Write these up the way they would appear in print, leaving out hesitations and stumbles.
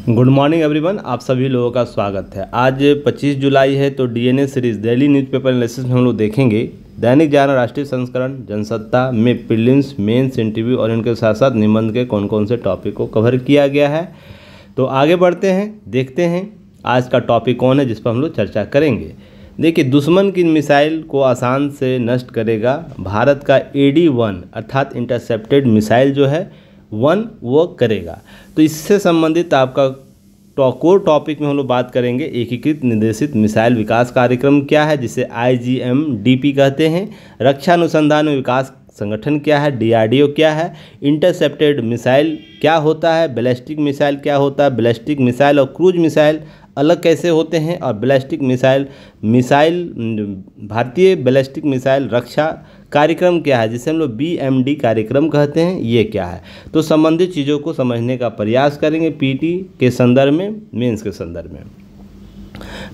Good morning everyone, आप सभी लोगों का स्वागत है। आज 25 जुलाई है तो DNA series daily newspaper analysis में हम लोग देखेंगे दैनिक जागरण राष्ट्रीय संस्करण जनसत्ता में प्रीलिम्स, मेंस, इंटरव्यू और इनके साथ साथ निबंध के कौन कौन से टॉपिक को कवर किया गया है। तो आगे बढ़ते हैं, देखते हैं आज का टॉपिक कौन है जिस पर हम लोग चर्चा करेंगे। देखिए, दुश्मन की मिसाइल को आसान से नष्ट करेगा भारत का AD-1 अर्थात इंटरसेप्टेड मिसाइल जो है वन वो करेगा। तो इससे संबंधित आपका कोर टॉपिक में हम लोग बात करेंगे। एकीकृत निर्देशित मिसाइल विकास कार्यक्रम क्या है, जिसे IGMDP कहते हैं। रक्षा अनुसंधान और विकास संगठन क्या है, DRDO क्या है। इंटरसेप्टेड मिसाइल क्या होता है, बैलिस्टिक मिसाइल क्या होता है, बैलिस्टिक मिसाइल और क्रूज मिसाइल अलग कैसे होते हैं, और बैलिस्टिक मिसाइल भारतीय बैलिस्टिक मिसाइल रक्षा कार्यक्रम क्या है, जिसे हम लोग BMD कार्यक्रम कहते हैं, ये क्या है। तो संबंधित चीज़ों को समझने का प्रयास करेंगे PT के संदर्भ में, मेंस के संदर्भ में।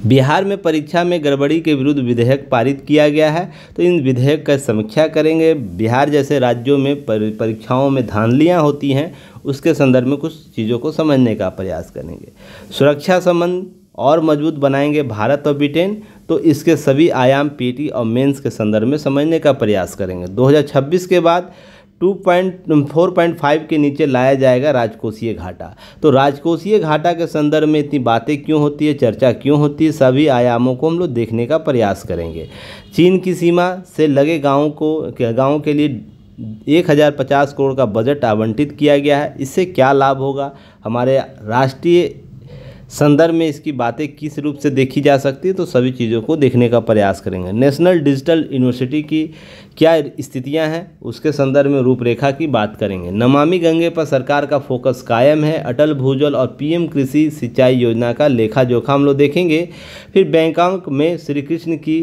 बिहार में परीक्षा में गड़बड़ी के विरुद्ध विधेयक पारित किया गया है, तो इन विधेयक का समीक्षा करेंगे। बिहार जैसे राज्यों में परीक्षाओं में धांधलियाँ होती हैं, उसके संदर्भ में कुछ चीज़ों को समझने का प्रयास करेंगे। सुरक्षा संबंध और मजबूत बनाएंगे भारत और ब्रिटेन, तो इसके सभी आयाम PT और मेंस के संदर्भ में समझने का प्रयास करेंगे। 2026 के बाद 4.5 के नीचे लाया जाएगा राजकोषीय घाटा। तो राजकोषीय घाटा के संदर्भ में इतनी बातें क्यों होती है, चर्चा क्यों होती है, सभी आयामों को हम लोग देखने का प्रयास करेंगे। चीन की सीमा से लगे गाँव के लिए 1050 करोड़ का बजट आवंटित किया गया है। इससे क्या लाभ होगा, हमारे राष्ट्रीय संदर्भ में इसकी बातें किस रूप से देखी जा सकती है, तो सभी चीज़ों को देखने का प्रयास करेंगे। नेशनल डिजिटल यूनिवर्सिटी की क्या स्थितियां हैं, उसके संदर्भ में रूपरेखा की बात करेंगे। नमामि गंगे पर सरकार का फोकस कायम है। अटल भूजल और PM कृषि सिंचाई योजना का लेखा जोखा हम लोग देखेंगे। फिर बैंकॉक में श्री कृष्ण की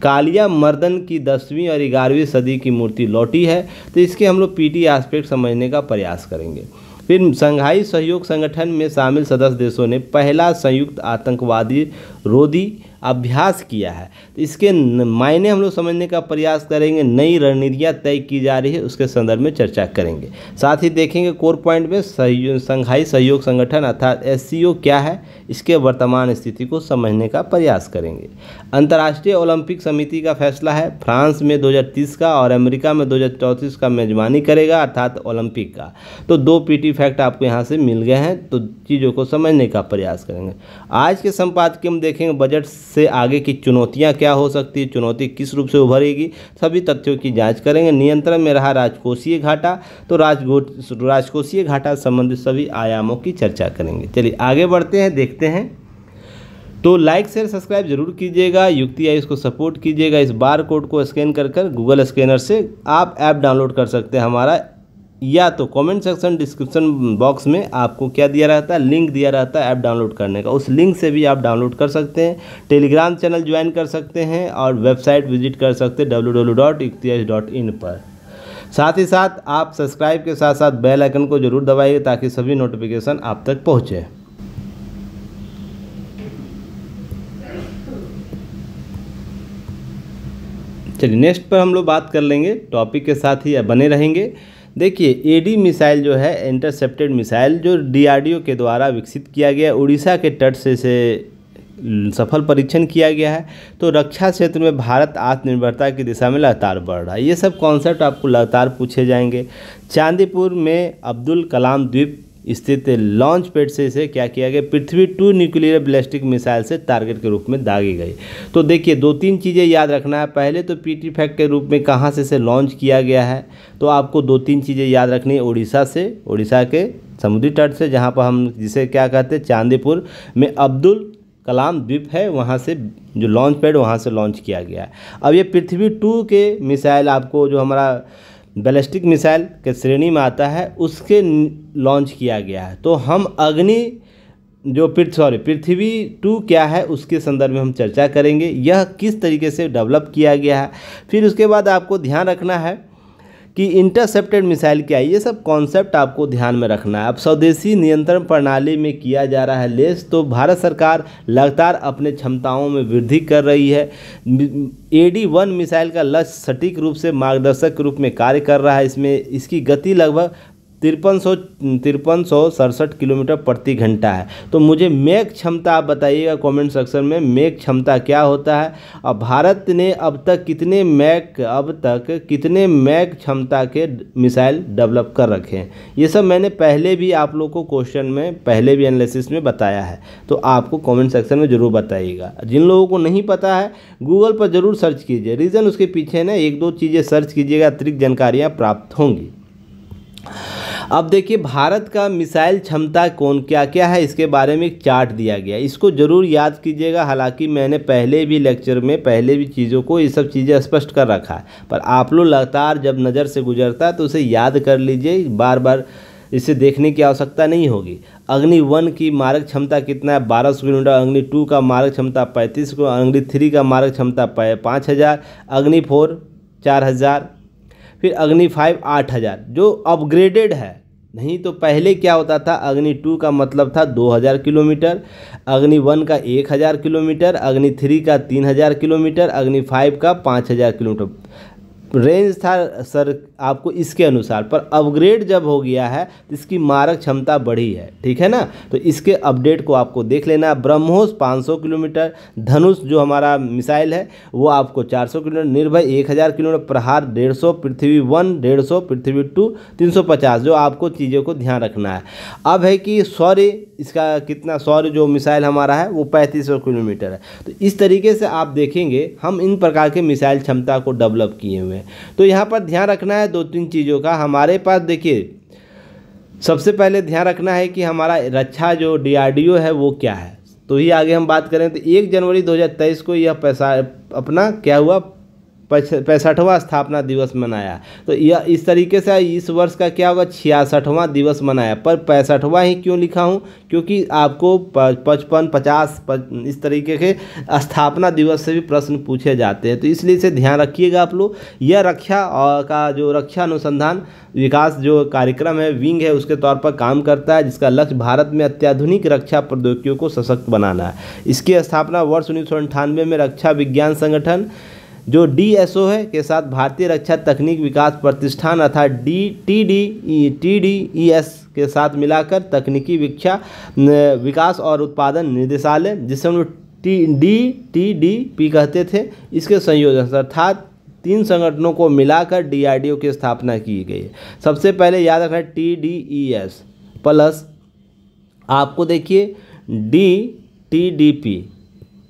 कालिया मर्दन की 10वीं और 11वीं सदी की मूर्ति लौटी है, तो इसके हम लोग PT एस्पेक्ट समझने का प्रयास करेंगे। फिर संघाई सहयोग संगठन में शामिल सदस्य देशों ने पहला संयुक्त आतंकवादी रोधी अभ्यास किया है, तो इसके मायने हम लोग समझने का प्रयास करेंगे। नई रणनीतियाँ तय की जा रही है, उसके संदर्भ में चर्चा करेंगे। साथ ही देखेंगे कोर पॉइंट में संघाई सहयोग संगठन अर्थात SCO क्या है, इसके वर्तमान स्थिति को समझने का प्रयास करेंगे। अंतर्राष्ट्रीय ओलंपिक समिति का फैसला है, फ्रांस में 2030 का और अमेरिका में 2034 का मेजबानी करेगा अर्थात ओलंपिक का। तो 2 PT फैक्ट आपको यहाँ से मिल गए हैं, तो चीज़ों को समझने का प्रयास करेंगे। आज के संपादकीय में देखेंगे बजट से आगे की चुनौतियां क्या हो सकती है, चुनौती किस रूप से उभरेगी, सभी तथ्यों की जांच करेंगे। नियंत्रण में रहा राजकोषीय घाटा, तो राजकोषीय घाटा संबंधित सभी आयामों की चर्चा करेंगे। चलिए आगे बढ़ते हैं, देखते हैं। तो लाइक शेयर सब्सक्राइब जरूर कीजिएगा, युक्ति आई इसको सपोर्ट कीजिएगा। इस बार कोड को स्कैन कर गूगल स्कैनर से आप ऐप डाउनलोड कर सकते हैं हमारा, या तो कमेंट सेक्शन डिस्क्रिप्शन बॉक्स में आपको क्या दिया रहता है, लिंक दिया रहता है ऐप डाउनलोड करने का, उस लिंक से भी आप डाउनलोड कर सकते हैं। टेलीग्राम चैनल ज्वाइन कर सकते हैं और वेबसाइट विजिट कर सकते हैं www.yuktiais.in पर। साथ ही साथ आप सब्सक्राइब के साथ साथ बेल आइकन को जरूर दबाइए ताकि सभी नोटिफिकेशन आप तक पहुँचे। चलिए नेक्स्ट पर हम लोग बात कर लेंगे, टॉपिक के साथ ही बने रहेंगे। देखिए, AD मिसाइल जो है इंटरसेप्टेड मिसाइल जो DRDO के द्वारा विकसित किया गया, उड़ीसा के तट से इसे सफल परीक्षण किया गया है। तो रक्षा क्षेत्र में भारत आत्मनिर्भरता की दिशा में लगातार बढ़ रहा है। ये सब कॉन्सेप्ट आपको लगातार पूछे जाएंगे। चांदीपुर में अब्दुल कलाम द्वीप स्थित लॉन्च पैड से इसे क्या किया गया, पृथ्वी 2 न्यूक्लियर बैलिस्टिक मिसाइल से टारगेट के रूप में दागी गई। तो देखिए 2-3 चीज़ें याद रखना है। पहले तो PT फैक्ट के रूप में कहाँ से इसे लॉन्च किया गया है, तो आपको 2-3 चीज़ें याद रखनी है। उड़ीसा से, उड़ीसा के समुद्री तट से, जहाँ पर हम जिसे क्या कहते हैं चांदीपुर में अब्दुल कलाम द्वीप है, वहाँ से जो लॉन्च पैड वहाँ से लॉन्च किया गया है। अब ये पृथ्वी 2 के मिसाइल आपको जो हमारा बैलिस्टिक मिसाइल के श्रेणी में आता है उसके लॉन्च किया गया है। तो हम अग्नि जो पृथ्वी 2 क्या है उसके संदर्भ में हम चर्चा करेंगे, यह किस तरीके से डेवलप किया गया है। फिर उसके बाद आपको ध्यान रखना है कि इंटरसेप्टेड मिसाइल क्या है, ये सब कॉन्सेप्ट आपको ध्यान में रखना है। अब स्वदेशी नियंत्रण प्रणाली में किया जा रहा है लेस, तो भारत सरकार लगातार अपने क्षमताओं में वृद्धि कर रही है। AD-1 मिसाइल का लक्ष्य सटीक रूप से मार्गदर्शक के रूप में कार्य कर रहा है। इसमें इसकी गति लगभग 5367 किलोमीटर प्रति घंटा है। तो मुझे मैक क्षमता आप बताइएगा कमेंट सेक्शन में, मैक क्षमता क्या होता है। और भारत ने अब तक कितने मैक क्षमता के मिसाइल डेवलप कर रखे हैं, ये सब मैंने पहले भी आप लोग को क्वेश्चन में, पहले भी एनालिसिस में बताया है। तो आपको कमेंट सेक्शन में ज़रूर बताइएगा। जिन लोगों को नहीं पता है गूगल पर ज़रूर सर्च कीजिए, रीज़न उसके पीछे ना 1-2 चीज़ें सर्च कीजिएगा, अतिरिक्त जानकारियाँ प्राप्त होंगी। अब देखिए भारत का मिसाइल क्षमता कौन क्या क्या है, इसके बारे में एक चार्ट दिया गया, इसको ज़रूर याद कीजिएगा। हालांकि मैंने पहले भी लेक्चर में पहले भी चीज़ों को ये सब चीज़ें स्पष्ट कर रखा है, पर आप लोग लगातार जब नज़र से गुजरता है तो उसे याद कर लीजिए, बार बार इसे देखने की आवश्यकता नहीं होगी। अग्नि 1 की मारक क्षमता कितना है, 1200 किलोमीटर। अग्नि 2 का मारक क्षमता 35 को। अग्नि 3 का मारक क्षमता 5000। अग्नि 4 4000। फिर अग्नि 5 8000, जो अपग्रेडेड है। नहीं तो पहले क्या होता था, अग्नि 2 का मतलब था 2000 किलोमीटर, अग्नि 1 का 1000 किलोमीटर, अग्नि 3 का 3000 किलोमीटर, अग्नि 5 का 5000 किलोमीटर रेंज था सर आपको इसके अनुसार। पर अपग्रेड जब हो गया है तो इसकी मारक क्षमता बढ़ी है, ठीक है ना। तो इसके अपडेट को आपको देख लेना है। ब्रह्मोस 500 किलोमीटर, धनुष जो हमारा मिसाइल है वो आपको 400 किलोमीटर, निर्भय 1000 किलोमीटर, प्रहार 150, पृथ्वी 1 150, पृथ्वी 2 350, जो आपको चीज़ों को ध्यान रखना है। अब है कि सौर्य, इसका कितना, सौर्य जो मिसाइल हमारा है वो 3500 किलोमीटर है। तो इस तरीके से आप देखेंगे हम इन प्रकार के मिसाइल क्षमता को डेवलप किए हुए हैं। तो यहाँ पर ध्यान रखना है 2-3 चीज़ों का हमारे पास। देखिए सबसे पहले ध्यान रखना है कि हमारा रक्षा जो DRDO है वो क्या है। तो ही आगे हम बात करें तो 1 जनवरी 2023 को यह अपना क्या हुआ, 65वां स्थापना दिवस मनाया। तो यह इस तरीके से इस वर्ष का क्या होगा, 66वां दिवस मनाया। पर 65वां ही क्यों लिखा हूँ, क्योंकि आपको 55, 50 इस तरीके के स्थापना दिवस से भी प्रश्न पूछे जाते हैं। तो इसलिए इसे ध्यान रखिएगा आप लोग। यह रक्षा का जो रक्षा अनुसंधान विकास जो कार्यक्रम है, विंग है, उसके तौर पर काम करता है, जिसका लक्ष्य भारत में अत्याधुनिक रक्षा प्रौद्योगिकियों को सशक्त बनाना है। इसकी स्थापना वर्ष 1998 में रक्षा विज्ञान संगठन जो DSO है के साथ भारतीय रक्षा तकनीक विकास प्रतिष्ठान अर्थात TDES के साथ मिलाकर तकनीकी विकास और उत्पादन निर्देशालय, जिसे हम लोग TDP कहते थे, इसके संयोजन अर्थात 3 संगठनों को मिलाकर DRDO की स्थापना की गई है। सबसे पहले याद रखना TDES प्लस आपको देखिए TDP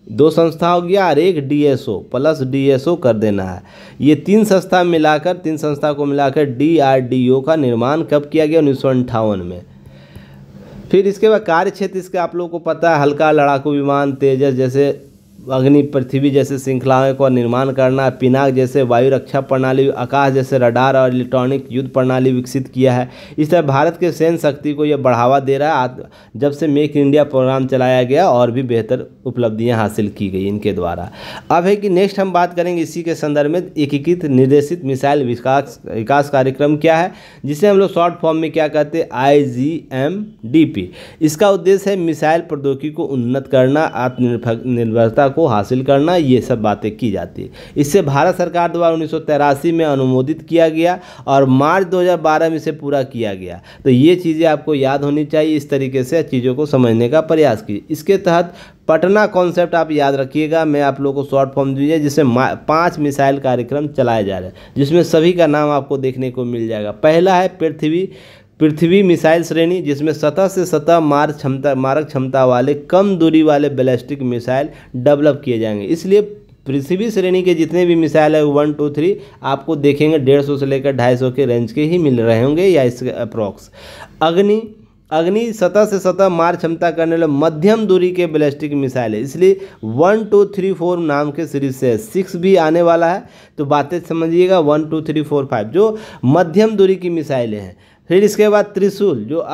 2 संस्था हो गया, और एक DSO प्लस DSO कर देना है। ये 3 संस्था को मिलाकर DRDO का निर्माण कब किया गया, 1958 में। फिर इसके बाद कार्य क्षेत्र इसके आप लोगों को पता है, हल्का लड़ाकू विमान, तेजस जैसे अग्नि, पृथ्वी जैसे श्रृंखलाओं का निर्माण करना, पिनाक जैसे वायु रक्षा प्रणाली, आकाश जैसे रडार और इलेक्ट्रॉनिक युद्ध प्रणाली विकसित किया है। इस तरह भारत के सैन्य शक्ति को यह बढ़ावा दे रहा है जब से मेक इंडिया प्रोग्राम चलाया गया, और भी बेहतर उपलब्धियां हासिल की गई इनके द्वारा। अब है कि नेक्स्ट हम बात करेंगे इसी के संदर्भ में, एकीकृत निर्देशित मिसाइल विकास कार्यक्रम क्या है, जिसे हम लोग शॉर्ट फॉर्म में क्या कहते हैं, IGMDP। इसका उद्देश्य है मिसाइल प्रौद्योगिकी को उन्नत करना, आत्मनिर्भरता को हासिल करना, ये सब बातें की जाती है। इससे भारत सरकार द्वारा 1983 में अनुमोदित किया गया और मार्च 2012 में इसे पूरा किया गया। तो ये चीज़ें आपको याद होनी चाहिए, इस तरीके से चीज़ों को समझने का प्रयास कीजिए। इसके तहत पटना कॉन्सेप्ट आप याद रखिएगा, मैं आप लोगों को शॉर्ट फॉर्म दीजिए, जिसमें 5 मिसाइल कार्यक्रम चलाए जा रहे हैं, जिसमें सभी का नाम आपको देखने को मिल जाएगा। पहला है पृथ्वी मिसाइल श्रेणी, जिसमें सतह से सतह मारक क्षमता वाले कम दूरी वाले बैलिस्टिक मिसाइल डेवलप किए जाएंगे। इसलिए पृथ्वी श्रेणी के जितने भी मिसाइल है 1, 2, 3 आपको देखेंगे 150 से लेकर 250 के रेंज के ही मिल रहे होंगे, या इसके अप्रॉक्स। अग्नि सतह से सतह मार क्षमता करने वाले मध्यम दूरी के बैलिस्टिक मिसाइल है, इसलिए 1, 2, 3, 4 नाम के सीरीज से 6 भी आने वाला है। तो बातें समझिएगा, 1, 2, 3, 4, 5 जो मध्यम दूरी की मिसाइलें हैं। फिर इसके बाद त्रिशूल, जो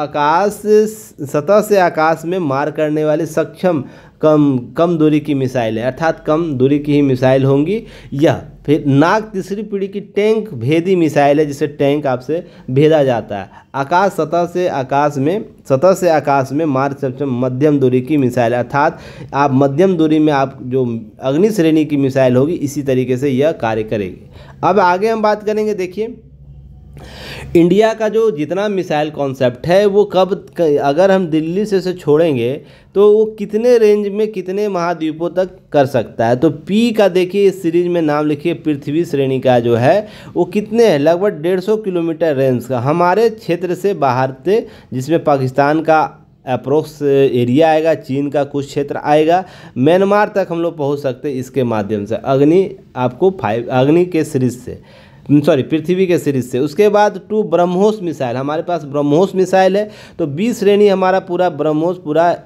सतह से आकाश में मार करने वाली सक्षम कम दूरी की मिसाइल है, अर्थात कम दूरी की ही मिसाइल होंगी यह। फिर नाग तीसरी पीढ़ी की टैंक भेदी मिसाइल है, जिसे टैंक आपसे भेदा जाता है। सतह से आकाश में मार सक्षम मध्यम दूरी की मिसाइल, अर्थात आप मध्यम दूरी में आप जो अग्नि श्रेणी की मिसाइल होगी, इसी तरीके से यह कार्य करेगी। अब आगे हम बात करेंगे, देखिए इंडिया का जो जितना मिसाइल कॉन्सेप्ट है वो अगर हम दिल्ली से इसे छोड़ेंगे तो वो कितने रेंज में कितने महाद्वीपों तक कर सकता है। तो पी का देखिए इस सीरीज में नाम लिखिए, पृथ्वी श्रेणी का जो है वो कितने है, लगभग 150 किलोमीटर रेंज का हमारे क्षेत्र से बाहर से, जिसमें पाकिस्तान का अप्रोक्स एरिया आएगा, चीन का कुछ क्षेत्र आएगा, म्यांमार तक हम लोग पहुँच सकते हैं इसके माध्यम से। अग्नि के सीरीज से, सॉरी पृथ्वी के सीरीज से। उसके बाद 2 ब्रह्मोस मिसाइल, हमारे पास ब्रह्मोस मिसाइल है। तो 20 श्रेणी हमारा पूरा ब्रह्मोस पूरा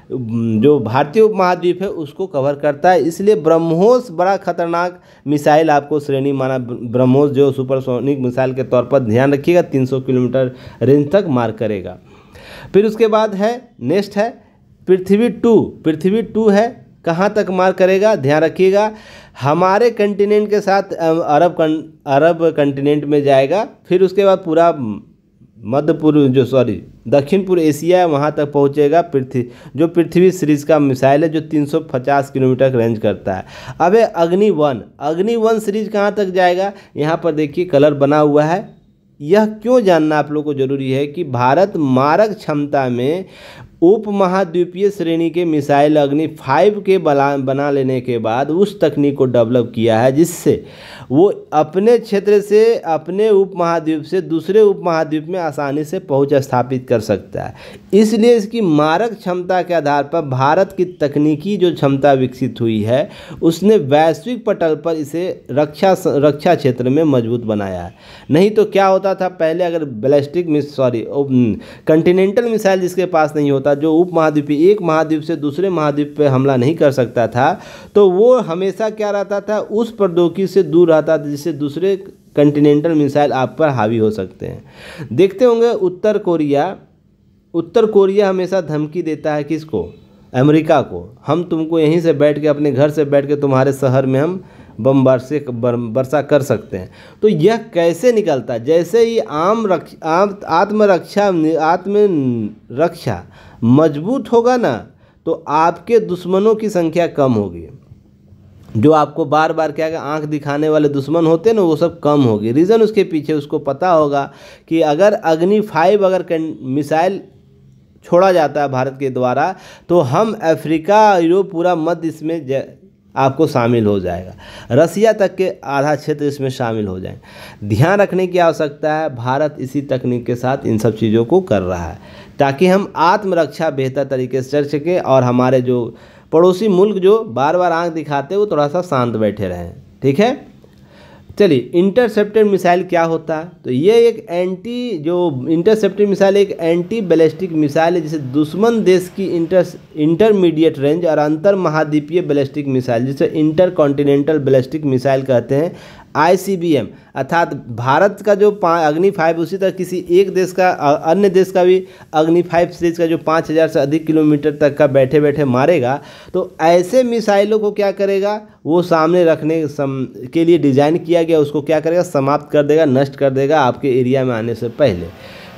जो भारतीय उपमहाद्वीप है उसको कवर करता है, इसलिए ब्रह्मोस बड़ा खतरनाक मिसाइल आपको श्रेणी माना। ब्रह्मोस जो सुपरसोनिक मिसाइल के तौर पर ध्यान रखिएगा, 300 किलोमीटर रेंज तक मार करेगा। फिर उसके बाद है नेक्स्ट है पृथ्वी 2। पृथ्वी 2 है, कहाँ तक मार करेगा, ध्यान रखिएगा, हमारे कंटिनेंट के साथ अरब कंटिनेंट में जाएगा। फिर उसके बाद पूरा मध्य पूर्व दक्षिण पूर्व एशिया है वहाँ तक पहुँचेगा। पृथ्वी सीरीज का मिसाइल है जो 350 किलोमीटर का रेंज करता है। अब है अग्नि 1 सीरीज कहाँ तक जाएगा, यहाँ पर देखिए कलर बना हुआ है। यह क्यों जानना आप लोग को जरूरी है कि भारत मारक क्षमता में उप महाद्वीपीय श्रेणी के मिसाइल अग्नि 5 के बना लेने के बाद उस तकनीक को डेवलप किया है जिससे वो अपने क्षेत्र से, अपने उप महाद्वीप से दूसरे उप महाद्वीप में आसानी से पहुंच स्थापित कर सकता है। इसलिए इसकी मारक क्षमता के आधार पर भारत की तकनीकी जो क्षमता विकसित हुई है उसने वैश्विक पटल पर इसे रक्षा क्षेत्र में मजबूत बनाया है। नहीं तो क्या होता था पहले, अगर कंटिनेंटल मिसाइल जिसके पास नहीं होता, जो उप महाद्वीपीय एक महाद्वीप से दूसरे महाद्वीप पे हमला नहीं कर सकता था, तो वो हमेशा क्या रहता था, उस प्रौद्योगिकी से दूर रहता था जिससे दूसरे कंटिनेंटल मिसाइल आप पर हावी हो सकते हैं। देखते होंगे उत्तर कोरिया हमेशा धमकी देता है किसको, अमेरिका को, हम तुमको यहीं से बैठ के, अपने घर से बैठ के तुम्हारे शहर में हम बम वर्षा कर सकते हैं। तो यह कैसे निकलता है, जैसे ही आत्मरक्षा मजबूत होगा ना, तो आपके दुश्मनों की संख्या कम होगी। जो आपको बार बार क्या आंख दिखाने वाले दुश्मन होते हैं ना, वो सब कम होगी। रीज़न उसके पीछे उसको पता होगा कि अगर अग्नि 5 अगर मिसाइल छोड़ा जाता है भारत के द्वारा, तो हम अफ्रीका, यूरोप, पूरा मध्य इसमें आपको शामिल हो जाएगा, रसिया तक के आधा क्षेत्र इसमें शामिल हो जाएंगे। ध्यान रखने की आवश्यकता है, भारत इसी तकनीक के साथ इन सब चीज़ों को कर रहा है ताकि हम आत्मरक्षा बेहतर तरीके से कर सकें और हमारे जो पड़ोसी मुल्क जो बार बार आंख दिखाते हैं वो थोड़ा सा शांत बैठे रहें। ठीक है, चलिए इंटरसेप्टेड मिसाइल क्या होता है, तो ये एक इंटरसेप्टेड मिसाइल एक एंटी बैलिस्टिक मिसाइल है जिसे दुश्मन देश की इंटरमीडिएट रेंज और अंतर महाद्वीपीय बैलिस्टिक मिसाइल जिसे इंटर कॉन्टिनेंटल बैलिस्टिक मिसाइल कहते हैं, ICBM। अर्थात भारत का जो अग्नि 5 उसी तरह किसी एक देश का, अन्य देश का भी अग्नि 5 सीरीज का जो 5000 से अधिक किलोमीटर तक का बैठे बैठे मारेगा, तो ऐसे मिसाइलों को क्या करेगा, वो सामने रखने के लिए डिज़ाइन किया गया, उसको क्या करेगा, समाप्त कर देगा, नष्ट कर देगा आपके एरिया में आने से पहले।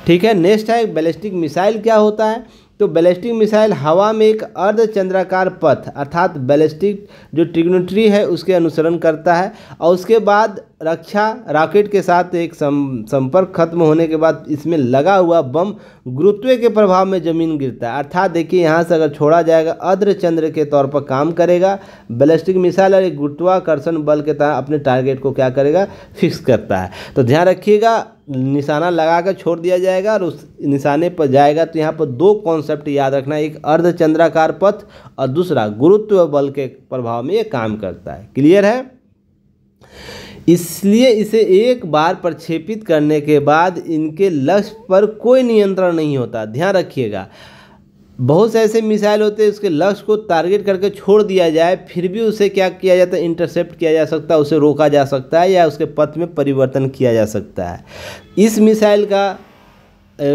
ठीक है, नेक्स्ट है बैलिस्टिक मिसाइल क्या होता है, तो बैलिस्टिक मिसाइल हवा में एक अर्धचंद्राकार पथ अर्थात बैलिस्टिक जो ट्रिग्नोमेट्री है उसके अनुसरण करता है और उसके बाद रॉकेट के साथ एक संपर्क खत्म होने के बाद इसमें लगा हुआ बम गुरुत्व के प्रभाव में ज़मीन गिरता है। अर्थात देखिए यहाँ से अगर छोड़ा जाएगा अर्धचंद्र के तौर पर काम करेगा। बैलिस्टिक मिसाइल और एक गुरुत्वाकर्षण बल के तहत अपने टारगेट को क्या करेगा, फिक्स करता है। तो ध्यान रखिएगा, निशाना लगा कर छोड़ दिया जाएगा और उस निशाने पर जाएगा। तो यहाँ पर 2 कॉन्सेप्ट याद रखना, एक अर्धचंद्राकार पथ और दूसरा गुरुत्व बल के प्रभाव में ये काम करता है। क्लियर है, इसलिए इसे एक बार प्रक्षेपित करने के बाद इनके लक्ष्य पर कोई नियंत्रण नहीं होता। ध्यान रखिएगा, बहुत से ऐसे मिसाइल होते हैं उसके लक्ष्य को टारगेट करके छोड़ दिया जाए, फिर भी उसे क्या किया जाता है, इंटरसेप्ट किया जा सकता है, उसे रोका जा सकता है या उसके पथ में परिवर्तन किया जा सकता है। इस मिसाइल का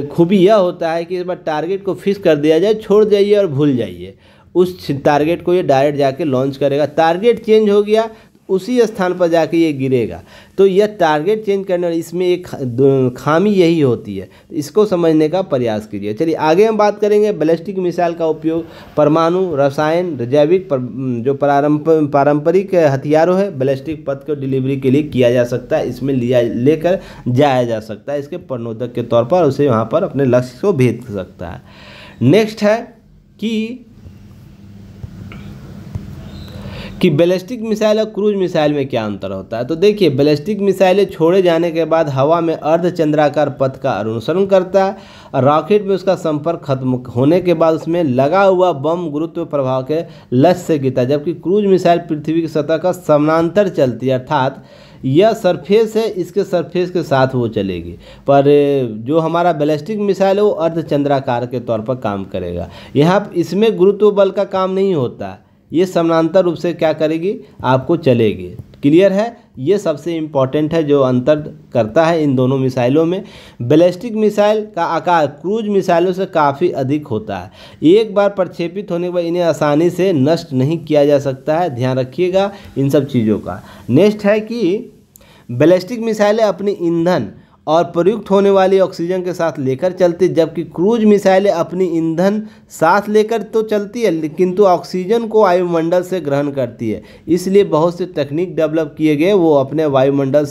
खूबी यह होता है कि इस बार टारगेट को फिक्स कर दिया जाए, छोड़ जाइए और भूल जाइए, उस टारगेट को ये डायरेक्ट जाके लॉन्च करेगा। टारगेट चेंज हो गया, उसी स्थान पर जाके ये गिरेगा। तो यह टारगेट चेंज करने वाली इसमें एक खामी यही होती है, तो इसको समझने का प्रयास कीजिए। चलिए आगे हम बात करेंगे बैलिस्टिक मिसाइल का उपयोग परमाणु, रसायन, जैविक जो पारंपरिक हथियारों है बैलिस्टिक पथ को डिलीवरी के लिए किया जा सकता है। इसमें लेकर जाया जा सकता है, इसके प्रणोदक के तौर पर उसे वहाँ पर अपने लक्ष्य को भेज सकता है। नेक्स्ट है कि बैलिस्टिक मिसाइल और क्रूज मिसाइल में क्या अंतर होता है। तो देखिए, बैलिस्टिक मिसाइलें छोड़े जाने के बाद हवा में अर्धचंद्राकार पथ का अनुसरण करता है और रॉकेट में उसका संपर्क खत्म होने के बाद उसमें लगा हुआ बम गुरुत्व प्रभाव के लक्ष्य से गिरता है, जबकि क्रूज मिसाइल पृथ्वी की सतह का समानांतर चलती है, अर्थात यह सरफेस है, इसके सरफेस के साथ वो चलेगी। पर जो हमारा बैलिस्टिक मिसाइल है वो अर्धचंद्राकार के तौर पर काम करेगा। यहाँ इसमें गुरुत्व बल का काम नहीं होता है, ये समानांतर रूप से क्या करेगी, आपको चलेगी। क्लियर है, ये सबसे इम्पॉर्टेंट है जो अंतर करता है इन दोनों मिसाइलों में। बैलिस्टिक मिसाइल का आकार क्रूज मिसाइलों से काफ़ी अधिक होता है। एक बार प्रक्षेपित होने के बाद इन्हें आसानी से नष्ट नहीं किया जा सकता है, ध्यान रखिएगा इन सब चीज़ों का। नेक्स्ट है कि बैलिस्टिक मिसाइलें अपनी ईंधन और प्रयुक्त होने वाली ऑक्सीजन के साथ लेकर चलती, जबकि क्रूज मिसाइलें अपनी ईंधन साथ लेकर तो चलती है किंतु ऑक्सीजन को वायुमंडल से ग्रहण करती है। इसलिए बहुत से तकनीक डेवलप किए गए, वो अपने वायुमंडल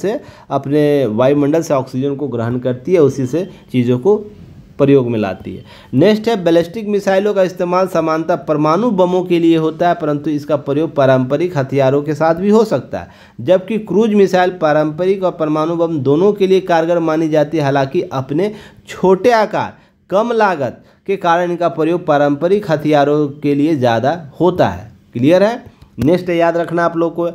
से ऑक्सीजन को ग्रहण करती है, उसी से चीज़ों को प्रयोग में लाती है। नेक्स्ट है बैलिस्टिक मिसाइलों का इस्तेमाल सामान्यतः परमाणु बमों के लिए होता है, परंतु इसका प्रयोग पारंपरिक हथियारों के साथ भी हो सकता है, जबकि क्रूज मिसाइल पारंपरिक और परमाणु बम दोनों के लिए कारगर मानी जाती है। हालांकि अपने छोटे आकार, कम लागत के कारण इनका प्रयोग पारंपरिक हथियारों के लिए ज़्यादा होता है। क्लियर है। नेक्स्ट याद रखना आप लोग को,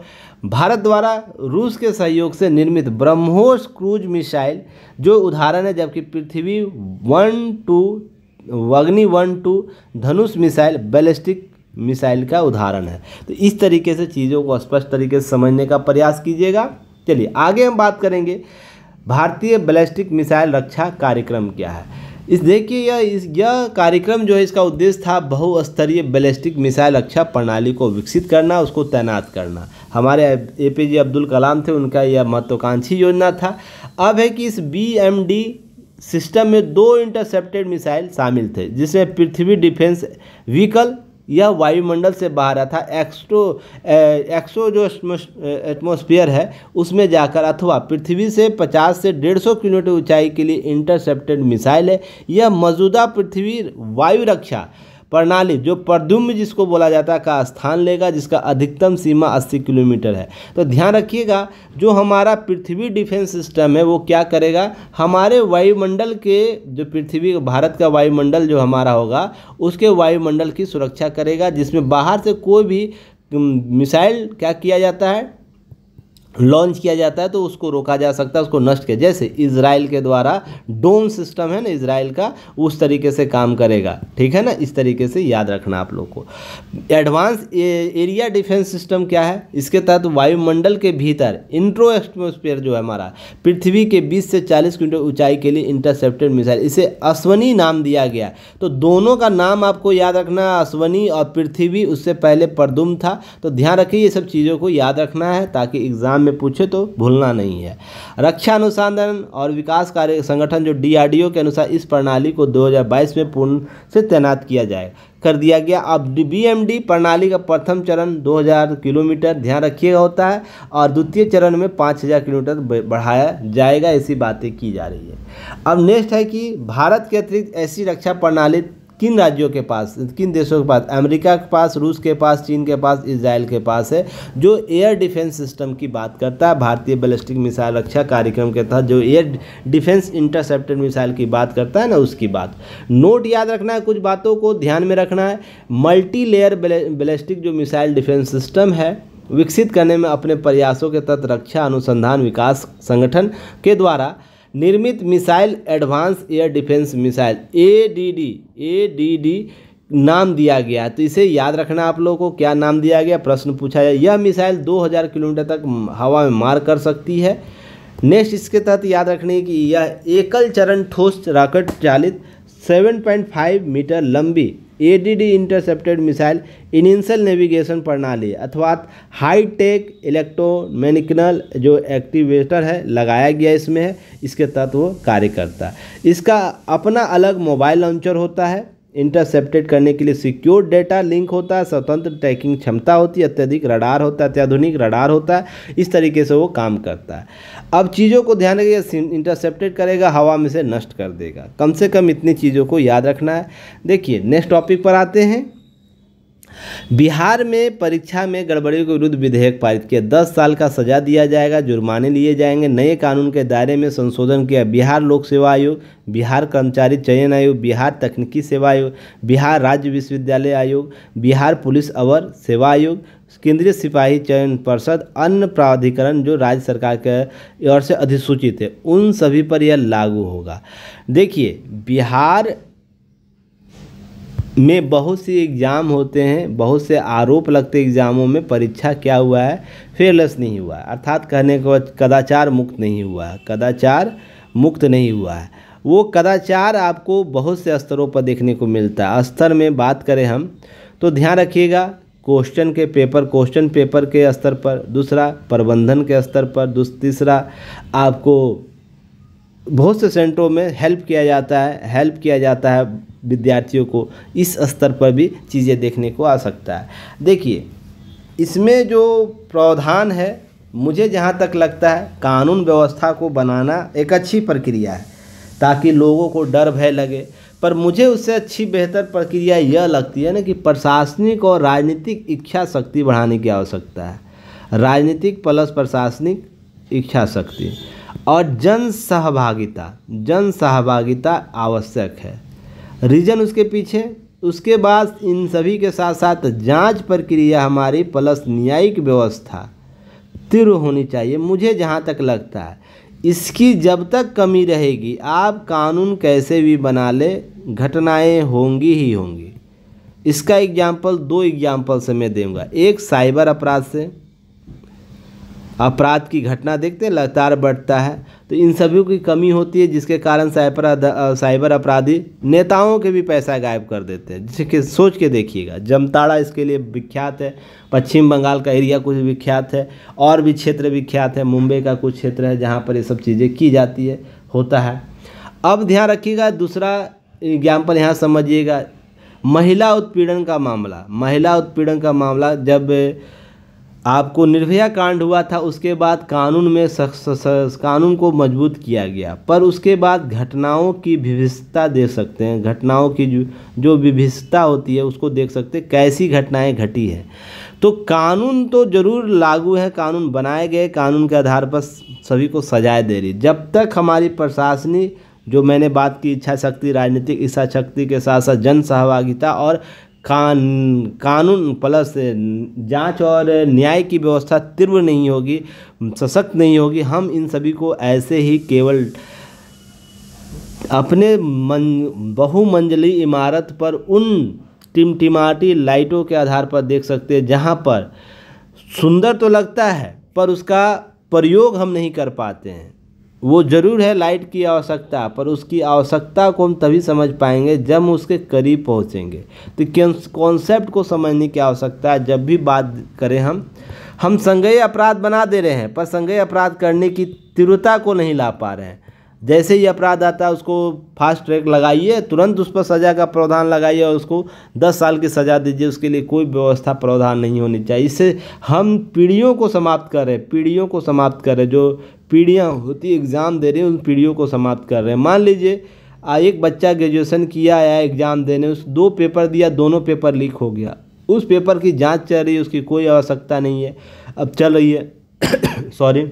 भारत द्वारा रूस के सहयोग से निर्मित ब्रह्मोस क्रूज मिसाइल जो उदाहरण है, जबकि पृथ्वी 1-2 अग्नि 1-2 धनुष मिसाइल बैलिस्टिक मिसाइल का उदाहरण है। तो इस तरीके से चीज़ों को स्पष्ट तरीके से समझने का प्रयास कीजिएगा। चलिए आगे हम बात करेंगे भारतीय बैलिस्टिक मिसाइल रक्षा कार्यक्रम क्या है। देखिए यह कार्यक्रम जो है, इसका उद्देश्य था बहुस्तरीय बैलिस्टिक मिसाइल रक्षा प्रणाली को विकसित करना, उसको तैनात करना। हमारे APJ अब्दुल कलाम थे, उनका यह महत्वाकांक्षी योजना था। अब है कि इस BMD सिस्टम में 2 इंटरसेप्टेड मिसाइल शामिल थे, जिसमें पृथ्वी डिफेंस व्हीकल, यह वायुमंडल से बाहर था, एक्सो जो एटमॉस्फेयर है उसमें जाकर, अथवा पृथ्वी से 50 से 150 किलोमीटर ऊंचाई के लिए इंटरसेप्टेड मिसाइल है। यह मौजूदा पृथ्वी वायु रक्षा प्रणाली जो प्रद्युम्न जिसको बोला जाता है का स्थान लेगा, जिसका अधिकतम सीमा 80 किलोमीटर है। तो ध्यान रखिएगा, जो हमारा पृथ्वी डिफेंस सिस्टम है वो क्या करेगा, हमारे वायुमंडल के जो पृथ्वी भारत का वायुमंडल जो हमारा होगा उसके वायुमंडल की सुरक्षा करेगा, जिसमें बाहर से कोई भी मिसाइल क्या किया जाता है, लॉन्च किया जाता है, तो उसको रोका जा सकता है, उसको नष्ट किया। जैसे इजराइल के द्वारा डोम सिस्टम है ना इजराइल का, उस तरीके से काम करेगा। ठीक है ना, इस तरीके से याद रखना आप लोग को। एडवांस एरिया डिफेंस सिस्टम क्या है, इसके तहत वायुमंडल के भीतर इंट्रो एटमॉस्फेयर जो है हमारा पृथ्वी के 20 से 40 किलोमीटर ऊंचाई के लिए इंटरसेप्टेड मिसाइल, इसे अश्वनी नाम दिया गया। तो दोनों का नाम आपको याद रखना, अश्वनी और पृथ्वी, उससे पहले प्रद्युम्न था। तो ध्यान रखिए, ये सब चीज़ों को याद रखना है ताकि एग्जाम में पूछे तो भूलना नहीं है। रक्षा अनुसंधान और विकास कार्य संगठन जो DRDO के अनुसार इस प्रणाली को 2022 में पूर्ण से तैनात किया कर दिया गया। अब BMD प्रणाली का प्रथम चरण 2000 किलोमीटर ध्यान रखिएगा होता है, और द्वितीय चरण में 5000 किलोमीटर बढ़ाया जाएगा, ऐसी बातें की जा रही है। अब नेक्स्ट है कि भारत के अतिरिक्त ऐसी रक्षा प्रणाली किन राज्यों के पास, किन देशों के पास, अमेरिका के पास, रूस के पास, चीन के पास, इजराइल के पास है, जो एयर डिफेंस सिस्टम की बात करता है। भारतीय बैलिस्टिक मिसाइल रक्षा कार्यक्रम के तहत जो एयर डिफेंस इंटरसेप्टेड मिसाइल की बात करता है ना, उसकी बात नोट याद रखना है, कुछ बातों को ध्यान में रखना है। मल्टी लेयर बैलिस्टिक जो मिसाइल डिफेंस सिस्टम है विकसित करने में अपने प्रयासों के तहत रक्षा अनुसंधान विकास संगठन के द्वारा निर्मित missile advance air defence missile ADD नाम दिया गया। तो इसे याद रखना आप लोगों को, क्या नाम दिया गया, प्रश्न पूछा जाए। यह मिसाइल 2000 किलोमीटर तक हवा में मार कर सकती है। नेक्स्ट इसके तहत याद रखने की, यह एकल चरण ठोस रॉकेट चालित 7.5 मीटर लंबी ADD intercepted missile initial navigation प्रणाली अर्थात हाई टेक इलेक्ट्रोमैकेनिकल जो एक्टिवेटर है लगाया गया इसमें है, इसके तहत वो कार्य करता है। इसका अपना अलग मोबाइल लॉन्चर होता है, इंटरसेप्टेड करने के लिए सिक्योर डेटा लिंक होता है, स्वतंत्र ट्रैकिंग क्षमता होती है, अत्यधिक रडार होता है, अत्याधुनिक रडार होता है, इस तरीके से वो काम करता है। अब चीज़ों को ध्यान रखिए, इंटरसेप्टेड करेगा, हवा में से नष्ट कर देगा, कम से कम इतनी चीज़ों को याद रखना है। देखिए नेक्स्ट टॉपिक पर आते हैं। बिहार में परीक्षा में गड़बड़ियों के विरुद्ध विधेयक पारित किया, 10 साल का सजा दिया जाएगा, जुर्माने लिए जाएंगे। नए कानून के दायरे में संशोधन किया, बिहार लोक सेवा आयोग, बिहार कर्मचारी चयन आयोग, बिहार तकनीकी सेवा आयोग, बिहार राज्य विश्वविद्यालय आयोग, बिहार पुलिस अवर सेवा आयोग, केंद्रीय सिपाही चयन परिषद, अन्य प्राधिकरण जो राज्य सरकार के ओर से अधिसूचित है, उन सभी पर यह लागू होगा। देखिए बिहार में बहुत सी एग्ज़ाम होते हैं, बहुत से आरोप लगते एग्ज़ामों में, परीक्षा क्या हुआ है, फेयरलेस नहीं हुआ है, अर्थात कहने को कदाचार मुक्त नहीं हुआ है, कदाचार मुक्त नहीं हुआ है। वो कदाचार आपको बहुत से स्तरों पर देखने को मिलता है। स्तर में बात करें हम तो ध्यान रखिएगा, क्वेश्चन पेपर के स्तर पर, दूसरा प्रबंधन के स्तर पर, तीसरा आपको बहुत से सेंटरों में हेल्प किया जाता है विद्यार्थियों को, इस स्तर पर भी चीज़ें देखने को आ सकता है। देखिए इसमें जो प्रावधान है, मुझे जहाँ तक लगता है कानून व्यवस्था को बनाना एक अच्छी प्रक्रिया है ताकि लोगों को डर भय लगे, पर मुझे उससे अच्छी बेहतर प्रक्रिया यह लगती है ना कि प्रशासनिक और राजनीतिक इच्छा शक्ति बढ़ाने की आवश्यकता है। राजनीतिक प्लस प्रशासनिक इच्छा शक्ति और जन सहभागिता आवश्यक है। रीजन उसके पीछे, उसके बाद इन सभी के साथ साथ जांच प्रक्रिया हमारी प्लस न्यायिक व्यवस्था तीव्र होनी चाहिए। मुझे जहां तक लगता है इसकी जब तक कमी रहेगी, आप कानून कैसे भी बना ले, घटनाएं होंगी ही होंगी। इसका एग्जाम्पल 2 एग्जाम्पल से मैं दूंगा। एक साइबर अपराध से, अपराध की घटना देखते हैं लगातार बढ़ता है, तो इन सभी की कमी होती है जिसके कारण साइबर अपराधी नेताओं के भी पैसा गायब कर देते हैं। जिसके सोच के देखिएगा, जमताड़ा इसके लिए विख्यात है, पश्चिम बंगाल का एरिया कुछ विख्यात है, और भी क्षेत्र विख्यात है, मुंबई का कुछ क्षेत्र है जहाँ पर ये सब चीज़ें की जाती है, होता है। अब ध्यान रखिएगा, दूसरा एग्जाम्पल यहाँ समझिएगा, महिला उत्पीड़न का मामला जब आपको निर्भया कांड हुआ था, उसके बाद कानून में कानून को मजबूत किया गया, पर उसके बाद घटनाओं की विभिन्नता देख सकते हैं, घटनाओं की जो विभिन्नता होती है उसको देख सकते हैं, कैसी घटनाएं घटी है। तो कानून तो ज़रूर लागू है, कानून बनाए गए, कानून के आधार पर सभी को सजाएं दे रही। जब तक हमारी प्रशासनिक जो मैंने बात की इच्छा शक्ति, राजनीतिक इच्छा शक्ति के साथ साथ जन सहभागिता और कानून प्लस जांच और न्याय की व्यवस्था तीव्र नहीं होगी, सशक्त नहीं होगी, हम इन सभी को ऐसे ही केवल अपने बहुमंजिली इमारत पर उन टिमटिमाती लाइटों के आधार पर देख सकते हैं, जहां पर सुंदर तो लगता है पर उसका प्रयोग हम नहीं कर पाते हैं। वो ज़रूर है लाइट की आवश्यकता, पर उसकी आवश्यकता को हम तभी समझ पाएंगे जब हम उसके करीब पहुंचेंगे। तो कॉन्सेप्ट को समझने की आवश्यकता है। जब भी बात करें हम संज्ञेय अपराध बना दे रहे हैं, पर संज्ञेय अपराध करने की तीव्रता को नहीं ला पा रहे हैं। जैसे ही अपराध आता है उसको फास्ट ट्रैक लगाइए, तुरंत उस पर सज़ा का प्रावधान लगाइए और उसको 10 साल की सज़ा दीजिए, उसके लिए कोई व्यवस्था प्रावधान नहीं होनी चाहिए। इससे हम पीढ़ियों को समाप्त कर रहे हैं, जो पीढ़ियाँ होती एग्ज़ाम दे रही हैं, उन पीढ़ियों को समाप्त कर रहे हैं। मान लीजिए एक बच्चा ग्रेजुएशन किया आया एग्ज़ाम देने, उस 2 पेपर दिया, दोनों पेपर लीक हो गया, उस पेपर की जांच चल रही है, उसकी कोई आवश्यकता नहीं है, अब चल रही है सॉरी,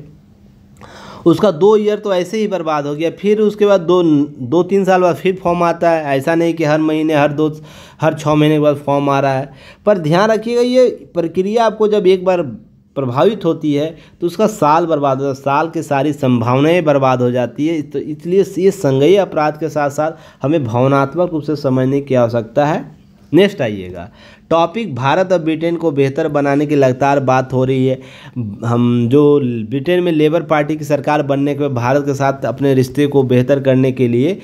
उसका 2 ईयर तो ऐसे ही बर्बाद हो गया। फिर उसके बाद 2-3 साल बाद फिर फॉर्म आता है। ऐसा नहीं कि हर महीने हर 6 महीने के बाद फॉर्म आ रहा है। पर ध्यान रखिएगा, ये प्रक्रिया आपको जब एक बार प्रभावित होती है तो उसका साल बर्बाद होता है, साल की सारी संभावनाएं बर्बाद हो जाती है। तो इसलिए ये संज्ञेय अपराध के साथ साथ हमें भावनात्मक रूप से समझने की आवश्यकता है। नेक्स्ट आइएगा, टॉपिक भारत और ब्रिटेन को बेहतर बनाने की लगातार बात हो रही है। हम जो ब्रिटेन में लेबर पार्टी की सरकार बनने के बाद भारत के साथ अपने रिश्ते को बेहतर करने के लिए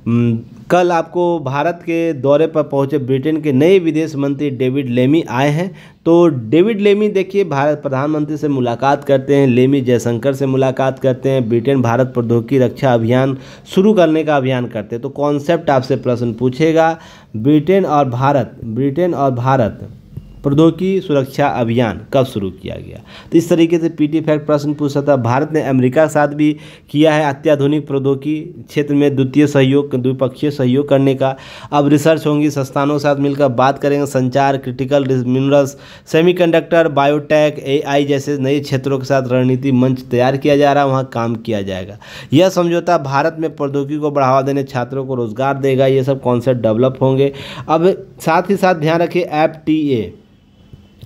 कल आपको भारत के दौरे पर पहुंचे ब्रिटेन के नए विदेश मंत्री डेविड लेमी आए हैं। तो डेविड लेमी देखिए भारत प्रधानमंत्री से मुलाकात करते हैं, लेमी जयशंकर से मुलाकात करते हैं, ब्रिटेन भारत प्रौद्योगिकी रक्षा अभियान शुरू करने का अभियान करते हैं। तो कॉन्सेप्ट आपसे प्रश्न पूछेगा, ब्रिटेन और भारत प्रौद्योगिकी सुरक्षा अभियान कब शुरू किया गया। तो इस तरीके से पीटी फैक्ट प्रश्न पूछ सकता है। भारत ने अमेरिका के साथ भी किया है अत्याधुनिक प्रौद्योगिकी क्षेत्र में द्विपक्षीय सहयोग करने का। अब रिसर्च होंगी, संस्थानों के साथ मिलकर बात करेंगे। संचार, critical minerals, semiconductor, biotech, AI जैसे नए क्षेत्रों के साथ रणनीति मंच तैयार किया जा रहा है, वहाँ काम किया जाएगा। यह समझौता भारत में प्रौद्योगिकी को बढ़ावा देने, छात्रों को रोजगार देगा। ये सब कॉन्सेप्ट डेवलप होंगे। अब साथ ही साथ ध्यान रखिए FTA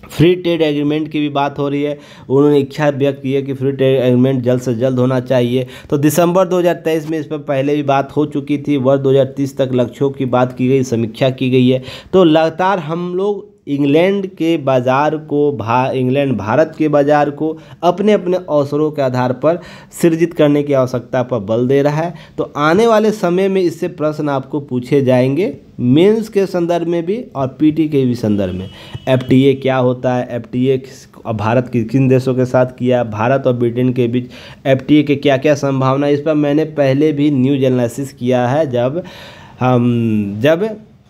फ्री ट्रेड एग्रीमेंट की भी बात हो रही है। उन्होंने इच्छा व्यक्त की है कि फ्री ट्रेड एग्रीमेंट जल्द से जल्द होना चाहिए। तो दिसंबर 2023 में इस पर पहले भी बात हो चुकी थी। वर्ष 2030 तक लक्ष्यों की बात की गई, समीक्षा की गई है। तो लगातार हम लोग इंग्लैंड भारत के बाज़ार को अपने अपने अवसरों के आधार पर सृजित करने की आवश्यकता पर बल दे रहा है। तो आने वाले समय में इससे प्रश्न आपको पूछे जाएंगे, मेंस के संदर्भ में भी और पीटी के भी संदर्भ में। FTA क्या होता है, FTA भारत किन देशों के साथ किया, भारत और ब्रिटेन के बीच FTA के क्या क्या संभावना, इस पर मैंने पहले भी न्यूज एनालिसिस किया है। जब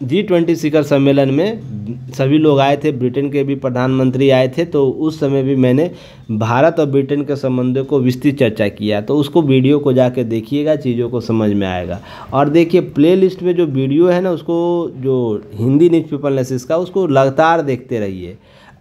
G20 शिखर सम्मेलन में सभी लोग आए थे, ब्रिटेन के भी प्रधानमंत्री आए थे, तो उस समय भी मैंने भारत और ब्रिटेन के संबंधों को विस्तृत चर्चा किया। तो उसको वीडियो को जाके देखिएगा, चीज़ों को समझ में आएगा। और देखिए प्लेलिस्ट में जो वीडियो है ना, उसको जो हिंदी न्यूज़पेपर एनालिसिस का, उसको लगातार देखते रहिए।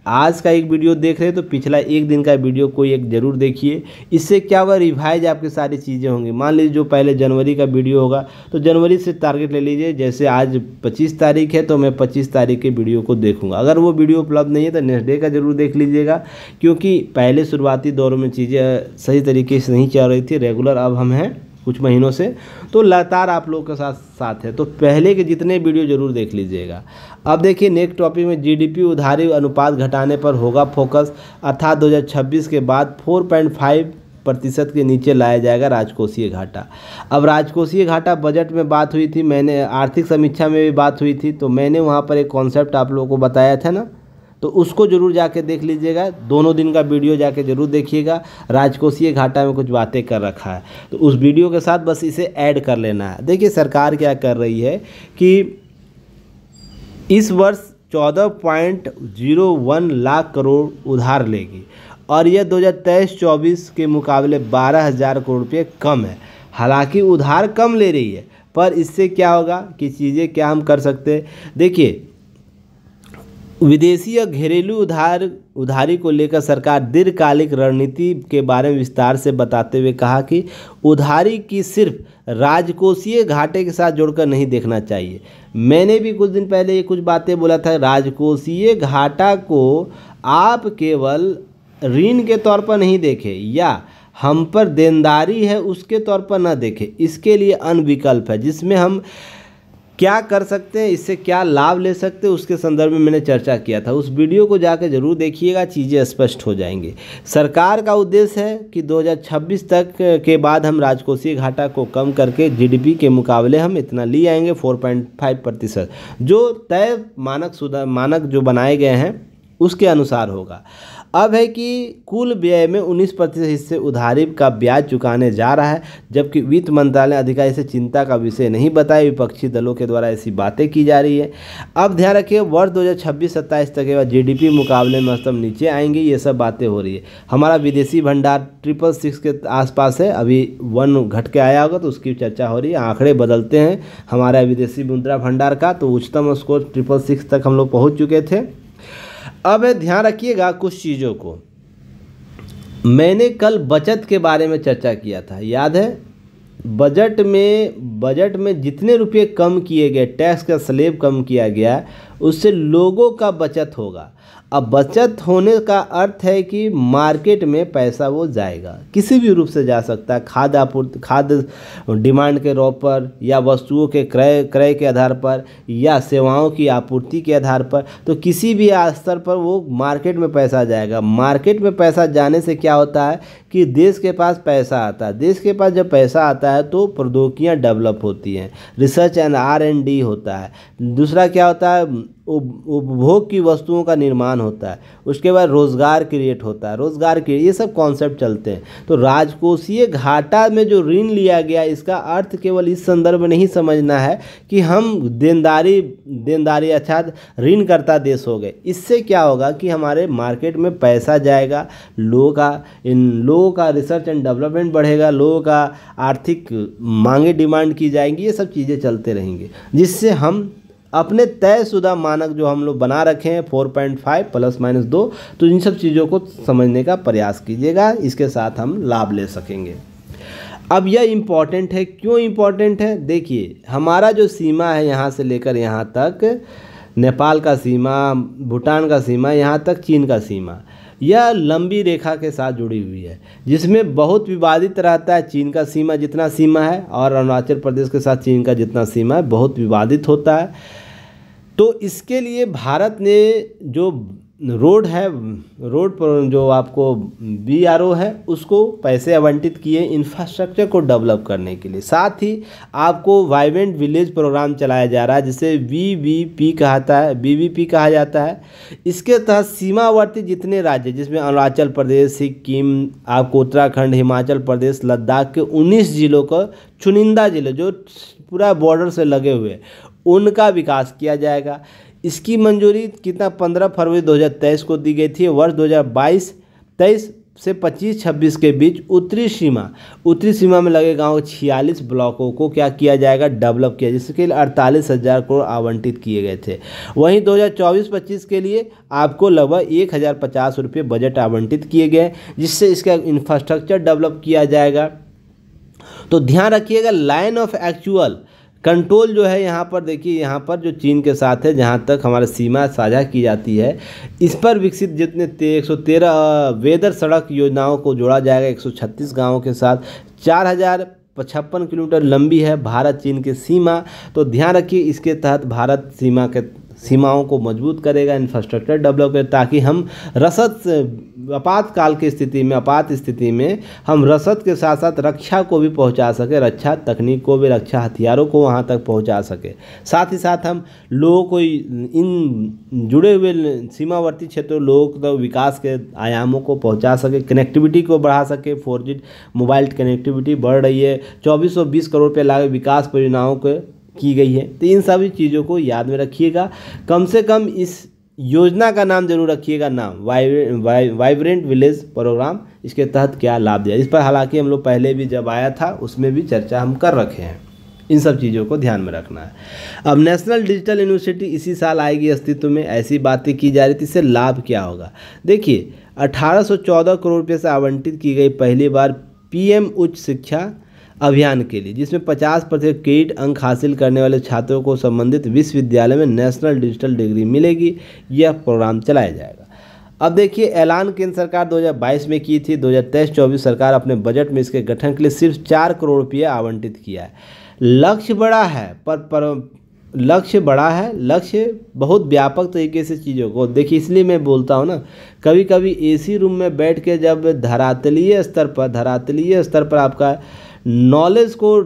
आज का एक वीडियो देख रहे हैं तो पिछला एक दिन का वीडियो कोई एक ज़रूर देखिए। इससे क्या होगा, रिवाइज आपकी सारी चीज़ें होंगी। मान लीजिए जो पहले जनवरी का वीडियो होगा तो जनवरी से टारगेट ले लीजिए। जैसे आज 25 तारीख है तो मैं 25 तारीख के वीडियो को देखूंगा। अगर वो वीडियो उपलब्ध नहीं है तो नेक्स्ट डे का जरूर देख लीजिएगा, क्योंकि पहले शुरुआती दौरों में चीज़ें सही तरीके से नहीं चल रही थी रेगुलर। अब हम हैं कुछ महीनों से, तो लगातार आप लोगों के साथ है। तो पहले के जितने वीडियो जरूर देख लीजिएगा। अब देखिए नेक्स्ट टॉपिक में GDP उधारी अनुपात घटाने पर होगा फोकस, अर्थात 2026 के बाद 4.5% के नीचे लाया जाएगा राजकोषीय घाटा। अब राजकोषीय घाटा बजट में बात हुई थी, मैंने आर्थिक समीक्षा में भी बात हुई थी, तो मैंने वहाँ पर एक कॉन्सेप्ट आप लोगों को बताया था ना, तो उसको जरूर जाके देख लीजिएगा। दोनों दिन का वीडियो जाके जरूर देखिएगा। राजकोषीय घाटा में कुछ बातें कर रखा है, तो उस वीडियो के साथ बस इसे ऐड कर लेना है। देखिए सरकार क्या कर रही है कि इस वर्ष 14.01 लाख करोड़ उधार लेगी और यह 2023-24 के मुकाबले 12,000 करोड़ रुपये कम है। हालांकि उधार कम ले रही है, पर इससे क्या होगा कि चीज़ें क्या हम कर सकते हैं। देखिए विदेशी या घरेलू उधारी को लेकर सरकार दीर्घकालिक रणनीति के बारे में विस्तार से बताते हुए कहा कि उधारी की सिर्फ राजकोषीय घाटे के साथ जोड़कर नहीं देखना चाहिए। मैंने भी कुछ दिन पहले ये कुछ बातें बोला था। राजकोषीय घाटा को आप केवल ऋण के तौर पर नहीं देखें या हम पर देनदारी है उसके तौर पर ना देखें। इसके लिए अन्य विकल्प है जिसमें हम क्या कर सकते हैं, इससे क्या लाभ ले सकते हैं, उसके संदर्भ में मैंने चर्चा किया था। उस वीडियो को जाकर जरूर देखिएगा, चीज़ें स्पष्ट हो जाएंगी। सरकार का उद्देश्य है कि 2026 तक के बाद हम राजकोषीय घाटा को कम करके GDP के मुकाबले हम इतना ले आएंगे 4.5%, जो तय मानक जो बनाए गए हैं उसके अनुसार होगा। अब है कि कुल व्यय में 19% हिस्से उधारी का ब्याज चुकाने जा रहा है, जबकि वित्त मंत्रालय अधिकारी से चिंता का विषय नहीं बताया। विपक्षी दलों के द्वारा ऐसी बातें की जा रही है। अब ध्यान रखिए वर्ष 2026-27 तक के बाद GDP मुकाबले में स्तंभ नीचे आएंगे, ये सब बातें हो रही है। हमारा विदेशी भंडार 666 के आसपास है, अभी 1 घट के आया होगा तो उसकी चर्चा हो रही है। आंकड़े बदलते हैं हमारा विदेशी मुद्रा भंडार का, तो उच्चतम स्कोर 666 तक हम लोग पहुँच चुके थे। अब ध्यान रखिएगा कुछ चीज़ों को। मैंने कल बचत के बारे में चर्चा किया था, याद है। बजट में जितने रुपए कम किए गए, टैक्स का स्लैब कम किया गया, उससे लोगों का बचत होगा। अब बचत होने का अर्थ है कि मार्केट में पैसा वो जाएगा, किसी भी रूप से जा सकता है, खाद्य आपूर्ति, खाद्य डिमांड के रॉ पर, या वस्तुओं के क्रय के आधार पर, या सेवाओं की आपूर्ति के आधार पर। तो किसी भी स्तर पर वो मार्केट में पैसा जाएगा। मार्केट में पैसा जाने से क्या होता है कि देश के पास पैसा आता है। देश के पास जब पैसा आता है तो प्रौद्योगिकियाँ डेवलप होती हैं, रिसर्च एंड R&D होता है। दूसरा क्या होता है, उपभोग की वस्तुओं का निर्माण होता है। उसके बाद रोज़गार क्रिएट होता है, रोज़गार के ये सब कॉन्सेप्ट चलते हैं। तो राजकोषीय घाटा में जो ऋण लिया गया, इसका अर्थ केवल इस संदर्भ में नहीं समझना है कि हम देनदारी अर्थात ऋणकर्ता देश हो गए। इससे क्या होगा कि हमारे मार्केट में पैसा जाएगा, लोगों का रिसर्च एंड डेवलपमेंट बढ़ेगा, लोगों का आर्थिक मांगे डिमांड की जाएंगी, ये सब चीज़ें चलते रहेंगे, जिससे हम अपने तयशुदा मानक जो हम लोग बना रखे हैं 4.5 ±2, तो इन सब चीज़ों को समझने का प्रयास कीजिएगा, इसके साथ हम लाभ ले सकेंगे। अब यह इम्पॉर्टेंट है, क्यों इम्पॉर्टेंट है? देखिए, हमारा जो सीमा है यहाँ से लेकर यहाँ तक, नेपाल का सीमा, भूटान का सीमा, यहाँ तक चीन का सीमा, यह लंबी रेखा के साथ जुड़ी हुई है, जिसमें बहुत विवादित रहता है। चीन का सीमा जितना सीमा है और अरुणाचल प्रदेश के साथ चीन का जितना सीमा है, बहुत विवादित होता है। तो इसके लिए भारत ने जो रोड पर जो आपको BRO है, उसको पैसे आवंटित किए इंफ्रास्ट्रक्चर को डेवलप करने के लिए। साथ ही आपको वाइब्रेंट विलेज प्रोग्राम चलाया जा रहा है, जिसे VVP कहा जाता है। इसके तहत सीमावर्ती जितने राज्य, जिसमें अरुणाचल प्रदेश, सिक्किम, आपको उत्तराखंड, हिमाचल प्रदेश, लद्दाख के 19 जिलों को, चुनिंदा जिले जो पूरा बॉर्डर से लगे हुए, उनका विकास किया जाएगा। इसकी मंजूरी कितना 15 फरवरी 2023 को दी गई थी। वर्ष 2022-23 से 25-26 के बीच उत्तरी सीमा में लगे गाँव 46 ब्लॉकों को क्या किया जाएगा, डेवलप किया, जिसके लिए 48,000 करोड़ आवंटित किए गए थे। वहीं 2024-25 के लिए आपको लगभग 1,050 रुपये बजट आवंटित किए गए, जिससे इसका इंफ्रास्ट्रक्चर डेवलप किया जाएगा। तो ध्यान रखिएगा, लाइन ऑफ एक्चुअल कंट्रोल जो है यहाँ पर, देखिए यहाँ पर जो चीन के साथ है, जहाँ तक हमारी सीमा साझा की जाती है, इस पर विकसित जितने 113 वेदर सड़क योजनाओं को जोड़ा जाएगा 136 गाँवों के साथ। 4,055 किलोमीटर लंबी है भारत चीन की सीमा। तो ध्यान रखिए, इसके तहत भारत सीमाओं को मजबूत करेगा, इंफ्रास्ट्रक्चर डेवलप करेगा, ताकि हम आपात स्थिति में हम रसद के साथ साथ रक्षा को भी पहुंचा सके, रक्षा तकनीक को भी, रक्षा हथियारों को वहां तक पहुंचा सके। साथ ही साथ हम लोगों को इन जुड़े हुए सीमावर्ती क्षेत्रों लोगों को विकास के आयामों को पहुंचा सके, कनेक्टिविटी को बढ़ा सके। 4G मोबाइल कनेक्टिविटी बढ़ रही है, 2420 करोड़ रुपये लागत विकास परियोजनाओं को की गई है। तो इन सभी चीज़ों को याद में रखिएगा। कम से कम इस योजना का नाम जरूर रखिएगा, नाम वाइब्रेंट विलेज प्रोग्राम। इसके तहत क्या लाभ दिया, इस पर हालांकि हम लोग पहले भी जब आया था उसमें भी चर्चा हम कर रखे हैं। इन सब चीज़ों को ध्यान में रखना है। अब नेशनल डिजिटल यूनिवर्सिटी इसी साल आएगी अस्तित्व में, ऐसी बातें की जा रही थी। इससे लाभ क्या होगा? देखिए, 1814 करोड़ रुपये से आवंटित की गई पहली बार PM उच्च शिक्षा अभियान के लिए, जिसमें 50% क्रेडिट अंक हासिल करने वाले छात्रों को संबंधित विश्वविद्यालय में नेशनल डिजिटल डिग्री मिलेगी। यह प्रोग्राम चलाया जाएगा। अब देखिए, ऐलान केंद्र सरकार 2022 में की थी। 2023-24 सरकार अपने बजट में इसके गठन के लिए सिर्फ 4 करोड़ रुपये आवंटित किया है। लक्ष्य बड़ा है, लक्ष्य बहुत व्यापक तरीके से चीज़ों को देखिए। इसलिए मैं बोलता हूँ ना, कभी कभी AC रूम में बैठ के जब धरातलीय स्तर पर आपका नॉलेज को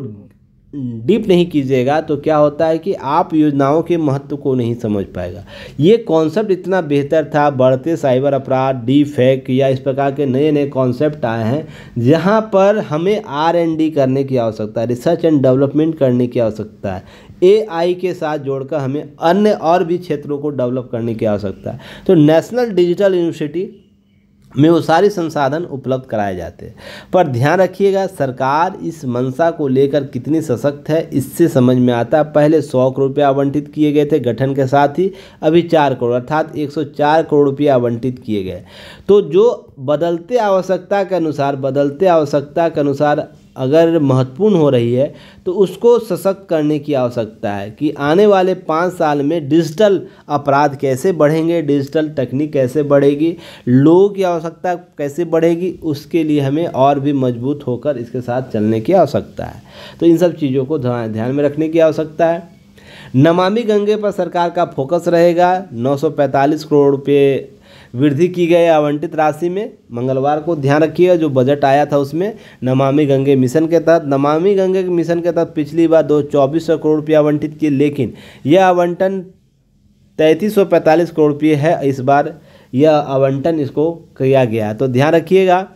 डीप नहीं कीजिएगा, तो क्या होता है कि आप योजनाओं के महत्व को नहीं समझ पाएगा। ये कॉन्सेप्ट इतना बेहतर था, बढ़ते साइबर अपराध, डीप फेक या इस प्रकार के नए नए कॉन्सेप्ट आए हैं, जहां पर हमें R&D करने की आवश्यकता है, रिसर्च एंड डेवलपमेंट करने की आवश्यकता है। AI के साथ जोड़कर हमें अन्य और भी क्षेत्रों को डेवलप करने की आवश्यकता है। तो नेशनल डिजिटल यूनिवर्सिटी में वो सारे संसाधन उपलब्ध कराए जाते हैं। पर ध्यान रखिएगा, सरकार इस मंशा को लेकर कितनी सशक्त है, इससे समझ में आता है। पहले 100 करोड़ रुपये आवंटित किए गए थे गठन के साथ ही, अभी 4 करोड़ अर्थात 104 करोड़ रुपये आवंटित किए गए। तो जो बदलते आवश्यकता के अनुसार अगर महत्वपूर्ण हो रही है तो उसको सशक्त करने की आवश्यकता है कि आने वाले 5 साल में डिजिटल अपराध कैसे बढ़ेंगे, डिजिटल तकनीक कैसे बढ़ेगी, लोगों की आवश्यकता कैसे बढ़ेगी, उसके लिए हमें और भी मजबूत होकर इसके साथ चलने की आवश्यकता है। तो इन सब चीज़ों को ध्यान में रखने की आवश्यकता है। नमामि गंगे पर सरकार का फोकस रहेगा। 945 करोड़ रुपये वृद्धि की गई आवंटित राशि में। मंगलवार को ध्यान रखिएगा जो बजट आया था उसमें नमामि गंगे मिशन के तहत, नमामि गंगे मिशन के तहत पिछली बार 2400 करोड़ रुपये आवंटित किए, लेकिन यह आवंटन 3345 करोड़ रुपये है। इस बार यह आवंटन इसको किया गया, तो ध्यान रखिएगा।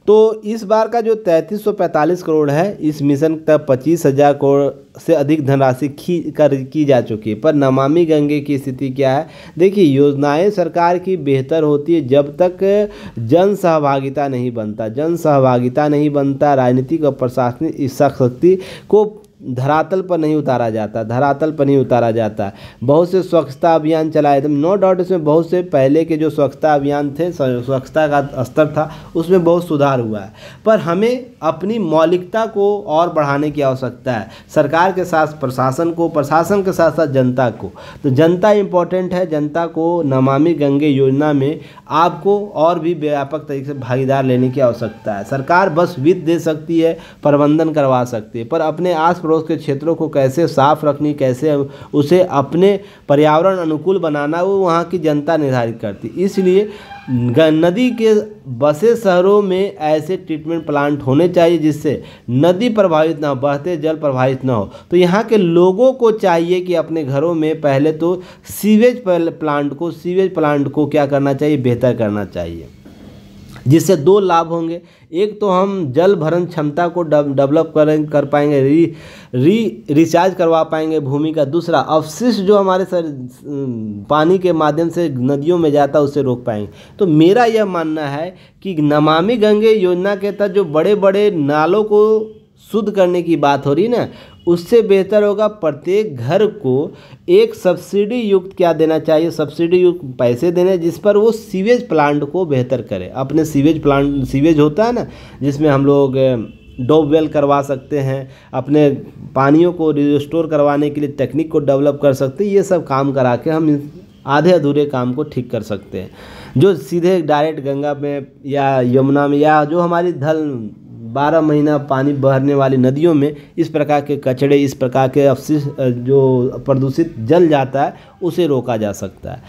तो इस बार का जो 3345 करोड़ है, इस मिशन तक 25,000 करोड़ से अधिक धनराशि की जा चुकी है। पर नमामि गंगे की स्थिति क्या है? देखिए, योजनाएं सरकार की बेहतर होती है जब तक जन सहभागिता नहीं बनता। जन सहभागिता नहीं बनता, राजनीतिक और प्रशासनिक शक्ति को धरातल पर नहीं उतारा जाता। बहुत से स्वच्छता अभियान चलाए थे, नो डाउट इसमें बहुत से पहले के जो स्वच्छता अभियान थे, स्वच्छता का स्तर था, उसमें बहुत सुधार हुआ है। पर हमें अपनी मौलिकता को और बढ़ाने की आवश्यकता है, सरकार के साथ प्रशासन को, प्रशासन के साथ साथ जनता को। तो जनता इम्पोर्टेंट है, जनता को नमामि गंगे योजना में आपको और भी व्यापक तरीके से भागीदार लेने की आवश्यकता है। सरकार बस वित्त दे सकती है, प्रबंधन करवा सकती है, पर अपने आस पड़ोस के क्षेत्रों को कैसे साफ रखनी, कैसे उसे अपने पर्यावरण अनुकूल बनाना, वो वहाँ की जनता निर्धारित करती। इसलिए नदी के बसे शहरों में ऐसे ट्रीटमेंट प्लांट होने चाहिए जिससे नदी प्रभावित ना हो, बहते जल प्रभावित ना हो। तो यहाँ के लोगों को चाहिए कि अपने घरों में पहले तो सीवेज प्लांट को क्या करना चाहिए, बेहतर करना चाहिए, जिससे 2 लाभ होंगे। एक तो हम जल भरण क्षमता को डेवलप कर पाएंगे, रिचार्ज करवा पाएंगे भूमि का। दूसरा, अवशिष्ट जो हमारे पानी के माध्यम से नदियों में जाता है उससे रोक पाएंगे। तो मेरा यह मानना है कि नमामि गंगे योजना के तहत जो बड़े बड़े नालों को शुद्ध करने की बात हो रही है ना, उससे बेहतर होगा प्रत्येक घर को एक सब्सिडी युक्त क्या देना चाहिए, सब्सिडी युक्त पैसे देने, जिस पर वो सीवेज प्लांट को बेहतर करे। अपने सीवेज होता है ना, जिसमें हम लोग डोब वेल करवा सकते हैं, अपने पानियों को रिस्टोर करवाने के लिए टेक्निक को डेवलप कर सकते हैं। ये सब काम करा के हम आधे अधूरे काम को ठीक कर सकते हैं। जो सीधे डायरेक्ट गंगा में या यमुना में या जो हमारी 12 महीना पानी बहने वाली नदियों में इस प्रकार के कचड़े, इस प्रकार के अवशिष्ट जो प्रदूषित जल जाता है, उसे रोका जा सकता है।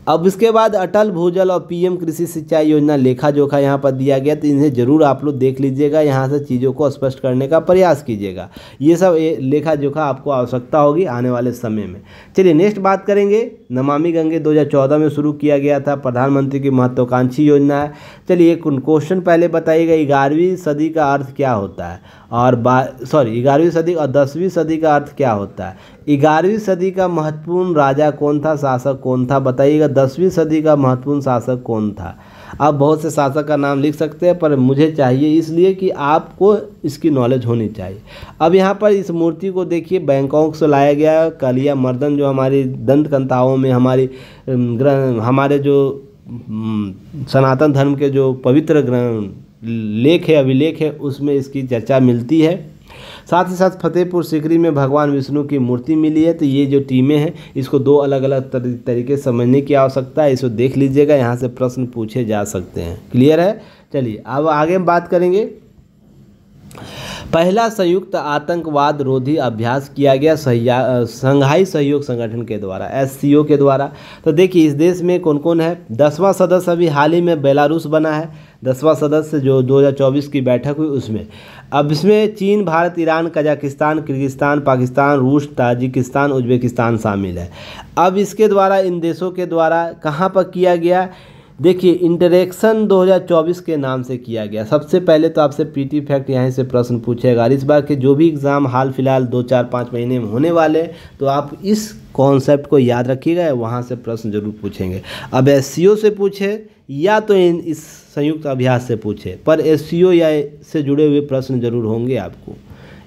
अब इसके बाद अटल भूजल और पीएम कृषि सिंचाई योजना लेखा जोखा यहाँ पर दिया गया, तो इन्हें ज़रूर आप लोग देख लीजिएगा, यहाँ से चीज़ों को स्पष्ट करने का प्रयास कीजिएगा। ये सब लेखा जोखा आपको आवश्यकता होगी आने वाले समय में। चलिए नेक्स्ट बात करेंगे। नमामि गंगे 2014 में शुरू किया गया था, प्रधानमंत्री की महत्वाकांक्षी योजना है। चलिए एक क्वेश्चन पहले बताइएगा, 11वीं सदी का अर्थ क्या होता है, और 11वीं सदी और 10वीं सदी का अर्थ क्या होता है। 11वीं सदी का महत्वपूर्ण राजा कौन था, शासक कौन था, बताइएगा। 10वीं सदी का महत्वपूर्ण शासक कौन था। आप बहुत से शासक का नाम लिख सकते हैं, पर मुझे चाहिए इसलिए कि आपको इसकी नॉलेज होनी चाहिए। अब यहाँ पर इस मूर्ति को देखिए, बैंकॉक से लाया गया। कालिया मर्दन जो हमारी दंत कंताओं में हमारे जो सनातन धर्म के जो पवित्र लेख है, अभिलेख है, उसमें इसकी चर्चा मिलती है। साथ ही साथ फतेहपुर सीकरी में भगवान विष्णु की मूर्ति मिली है। तो ये जो टीमें हैं, इसको 2 अलग अलग तरीके से समझने की आवश्यकता है। इसको देख लीजिएगा, यहाँ से प्रश्न पूछे जा सकते हैं। क्लियर है? चलिए अब आगे बात करेंगे। पहला संयुक्त आतंकवाद रोधी अभ्यास किया गया संघाई सहयोग संगठन के द्वारा, SCO के द्वारा। तो देखिए इस देश में कौन कौन है। 10वां सदस्य अभी हाल ही में बेलारूस बना है, 10वां सदस्य जो 2024 की बैठक हुई उसमें। अब इसमें चीन, Bharat, Iran, Kazakhstan, Kyrgyzstan, Pakistan, रूस, ताजिकिस्तान, उज्बेकिस्तान शामिल है। अब इसके द्वारा, इन देशों के द्वारा कहाँ पर किया गया, देखिए इंटरेक्शन 2024 के नाम से किया गया। सबसे पहले तो आपसे PT फैक्ट यहाँ से प्रश्न पूछेगा, और इस बार के जो भी एग्ज़ाम हाल फिलहाल 2, 4, 5 महीने में होने वाले, तो आप इस कॉन्सेप्ट को याद रखिएगा, वहाँ से प्रश्न जरूर पूछेंगे। अब SCO से पूछे या तो इस संयुक्त अभ्यास से पूछे, पर SCO या से जुड़े हुए प्रश्न जरूर होंगे, आपको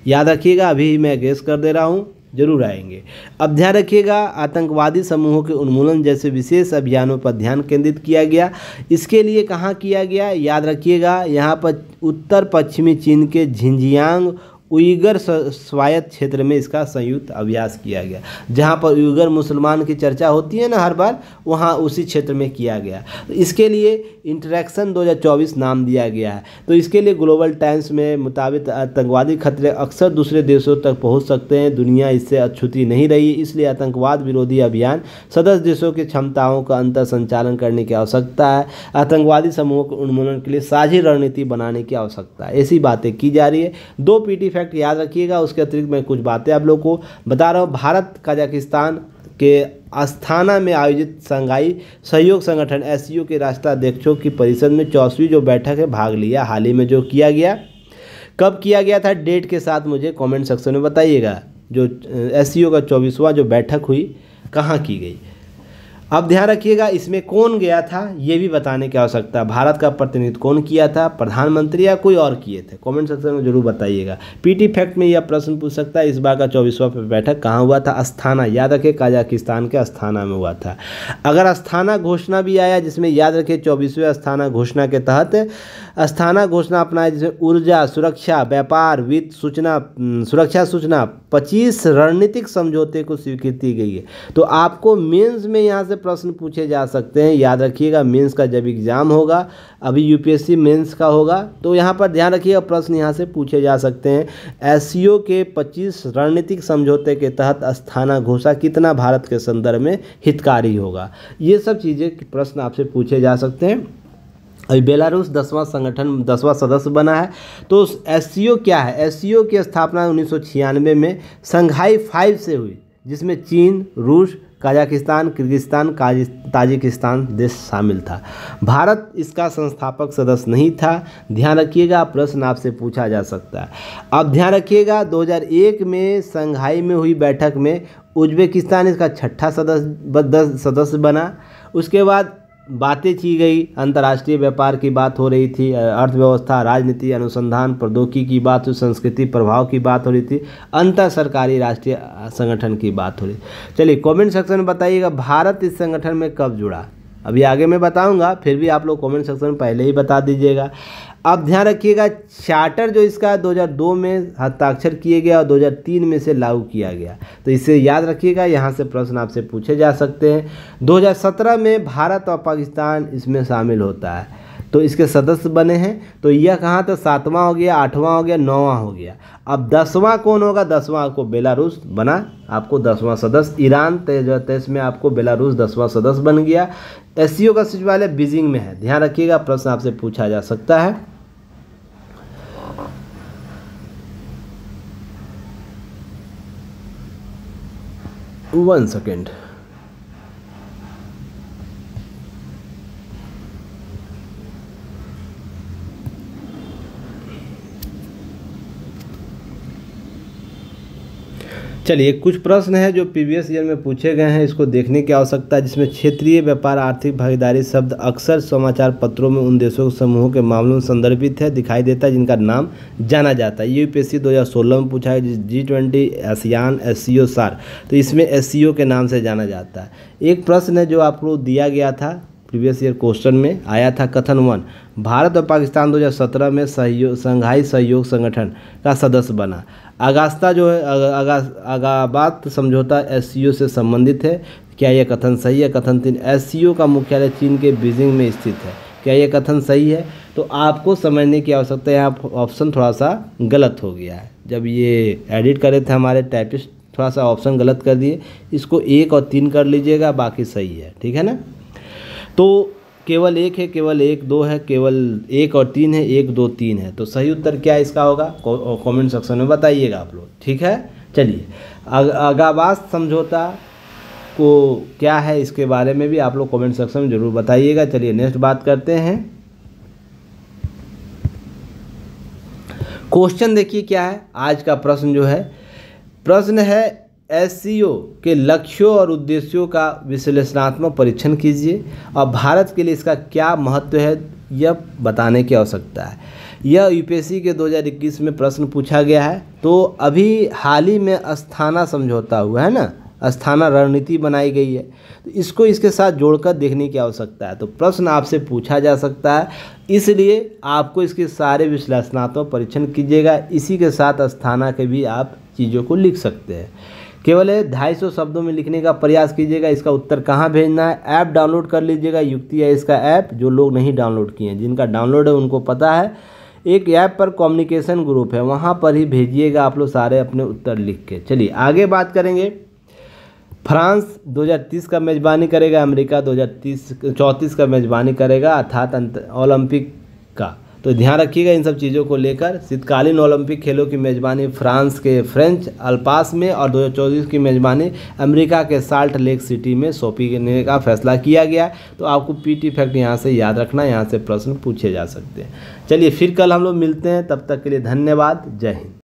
याद रखिएगा। अभी मैं गेस कर दे रहा हूँ, जरूर आएंगे। अब ध्यान रखिएगा, आतंकवादी समूहों के उन्मूलन जैसे विशेष अभियानों पर ध्यान केंद्रित किया गया। इसके लिए कहाँ किया गया, याद रखिएगा, यहाँ पर उत्तर पश्चिमी चीन के झिंजियांग उइगर स्वायत्त क्षेत्र में इसका संयुक्त अभ्यास किया गया। जहाँ पर उइगर मुसलमान की चर्चा होती है ना हर बार, वहाँ उसी क्षेत्र में किया गया। तो इसके लिए इंटरेक्शन 2024 नाम दिया गया है। तो इसके लिए ग्लोबल टाइम्स में मुताबिक आतंकवादी खतरे अक्सर दूसरे देशों तक पहुँच सकते हैं, दुनिया इससे अछूती नहीं रही, इसलिए आतंकवाद विरोधी अभियान सदस्य देशों की क्षमताओं का अंतर संचालन करने की आवश्यकता है। आतंकवादी समूहों के उन्मूलन के लिए साझी रणनीति बनाने की आवश्यकता है। ऐसी बातें की जा रही है। 2 PT फैक्ट याद रखिएगा। उसके अतिरिक्त मैं कुछ बातें आप लोग को बता रहा हूँ। भारत कजाकिस्तान के अस्थाना में आयोजित शंघाई सहयोग संगठन SCO के राष्ट्राध्यक्षों की परिषद में 64वीं जो बैठक है भाग लिया। हाल ही में जो किया गया, कब किया गया था, डेट के साथ मुझे कमेंट सेक्शन में बताइएगा। जो SCO का 24वां जो बैठक हुई कहाँ की गई। अब ध्यान रखिएगा, इसमें कौन गया था ये भी बताने की आवश्यकता है। भारत का प्रतिनिधित्व कौन किया था, प्रधानमंत्री या कोई और किए थे, कमेंट सेक्शन में जरूर बताइएगा। PT फैक्ट में यह प्रश्न पूछ सकता है, इस बार का 24वां बैठक कहाँ हुआ था, अस्थाना, याद रखिए कजाकिस्तान के अस्थाना में हुआ था। अगर अस्थाना घोषणा भी आया, जिसमें याद रखिए 24वें अस्थाना घोषणा के तहत अस्थाना घोषणा अपनाए, जिसमें ऊर्जा, सुरक्षा, व्यापार, वित्त, सुरक्षा सूचना 25 रणनीतिक समझौते को स्वीकृति गई है। तो आपको मेंस में यहाँ से प्रश्न पूछे जा सकते हैं। याद रखिएगा, मेंस का जब एग्जाम होगा, अभी UPSC मेंस का होगा, तो यहाँ पर ध्यान रखिएगा प्रश्न यहाँ से पूछे जा सकते हैं। SCO के 25 रणनीतिक समझौते के तहत अस्थाना घोषणा कितना भारत के संदर्भ में हितकारी होगा, ये सब चीज़ें प्रश्न आपसे पूछे जा सकते हैं। अभी बेलारूस 10वां सदस्य बना है। तो SCO क्या है, SCO की स्थापना 1996 में शंघाई 5 से हुई, जिसमें चीन, रूस, कजाकिस्तान, किर्गिस्तान, ताजिकिस्तान देश शामिल था। भारत इसका संस्थापक सदस्य नहीं था। ध्यान रखिएगा, प्रश्न आपसे पूछा जा सकता है। अब ध्यान रखिएगा, 2001 में शंघाई में हुई बैठक में उज्बेकिस्तान इसका 6ठा सदस्य बना। उसके बाद बातें की गई, अंतर्राष्ट्रीय व्यापार की बात हो रही थी, अर्थव्यवस्था, राजनीति, अनुसंधान, प्रौद्योगिकी की बात हुई, संस्कृति प्रभाव की बात हो रही थी, अंतर सरकारी राष्ट्रीय संगठन की बात हो रही। चलिए कमेंट सेक्शन में बताइएगा भारत इस संगठन में कब जुड़ा। अभी आगे मैं बताऊंगा, फिर भी आप लोग कमेंट सेक्शन में पहले ही बता दीजिएगा। अब ध्यान रखिएगा, चार्टर जो इसका 2002 में हस्ताक्षर किए गया और 2003 में से लागू किया गया। तो इसे याद रखिएगा, यहाँ से प्रश्न आपसे पूछे जा सकते हैं। 2017 में भारत और पाकिस्तान इसमें शामिल होता है, तो इसके सदस्य बने हैं। तो यह कहाँ था, 7वां हो गया, 8वां हो गया, 9वां हो गया। अब 10वां कौन होगा, 10वां आपको बेलारूस बना, आपको 10वां सदस्य। ईरान 23 में आपको बेलारूस 10वां सदस्य बन गया। SCO का सचिवालय बीजिंग में है। ध्यान रखिएगा, प्रश्न आपसे पूछा जा सकता है। One second. चलिए, कुछ प्रश्न है जो प्रीवियस ईयर में पूछे गए हैं, इसको देखने की आवश्यकता है। जिसमें क्षेत्रीय व्यापार, आर्थिक भागीदारी शब्द अक्सर समाचार पत्रों में उन देशों के समूहों के मामलों में संदर्भित है, दिखाई देता है, जिनका नाम जाना जाता है। UPSC 2016 में पूछा है, G20, ASEAN, SCO, SAARC, तो इसमें SCO के नाम से जाना जाता है। एक प्रश्न है जो आपको दिया गया था प्रीवियस ईयर क्वेश्चन में आया था, कथन 1, भारत और पाकिस्तान 2017 में शंघाई सहयोग संगठन का सदस्य बना। अगास्ता जो है, अगाबात समझौता SCO से संबंधित है, क्या यह कथन सही है। कथन 3, SCO का मुख्यालय चीन के बीजिंग में स्थित है, क्या यह कथन सही है। तो आपको समझने की आवश्यकता है, यहाँ ऑप्शन थोड़ा सा गलत हो गया है। जब ये एडिट करे थे हमारे टाइपिस्ट, थोड़ा सा ऑप्शन गलत कर दिए, इसको 1 और 3 कर लीजिएगा, बाकी सही है, ठीक है ना। तो केवल 1 है, केवल 1, 2 है, केवल 1 और 3 है, 1, 2, 3 है। तो सही उत्तर क्या इसका होगा, कमेंट सेक्शन में बताइएगा आप लोग, ठीक है। चलिए, अगाबात समझौता को क्या है, इसके बारे में भी आप लोग कमेंट सेक्शन में जरूर बताइएगा। चलिए नेक्स्ट बात करते हैं। क्वेश्चन देखिए क्या है आज का प्रश्न जो है, प्रश्न है SCO के लक्ष्यों और उद्देश्यों का विश्लेषणात्मक परीक्षण कीजिए और भारत के लिए इसका क्या महत्व है यह बताने की आवश्यकता है। यह यूपीएससी के 2021 में प्रश्न पूछा गया है। तो अभी हाल ही में अस्थाना समझौता हुआ है ना, अस्थाना रणनीति बनाई गई है, तो इसको इसके साथ जोड़कर देखने की आवश्यकता है। तो प्रश्न आपसे पूछा जा सकता है, इसलिए आपको इसके सारे विश्लेषणात्मक परीक्षण कीजिएगा। इसी के साथ अस्थाना के भी आप चीज़ों को लिख सकते हैं। केवल 250 शब्दों में लिखने का प्रयास कीजिएगा। इसका उत्तर कहाँ भेजना है, ऐप डाउनलोड कर लीजिएगा, युक्ति है इसका ऐप। जो लोग नहीं डाउनलोड किए हैं, जिनका डाउनलोड है उनको पता है, एक ऐप पर कम्युनिकेशन ग्रुप है, वहाँ पर ही भेजिएगा आप लोग सारे अपने उत्तर लिख के। चलिए आगे बात करेंगे। फ्रांस 2030 का मेज़बानी करेगा, अमेरिका 2034 का मेज़बानी करेगा, अर्थात ओलंपिक का। तो ध्यान रखिएगा इन सब चीज़ों को लेकर। शीतकालीन ओलंपिक खेलों की मेज़बानी फ्रांस के फ्रेंच अल्पास में और 2024 की मेज़बानी अमेरिका के साल्ट लेक सिटी में सौंपने का फैसला किया गया। तो आपको पीटी फैक्ट यहाँ से याद रखना, यहाँ से प्रश्न पूछे जा सकते हैं। चलिए फिर कल हम लोग मिलते हैं, तब तक के लिए धन्यवाद, जय हिंद।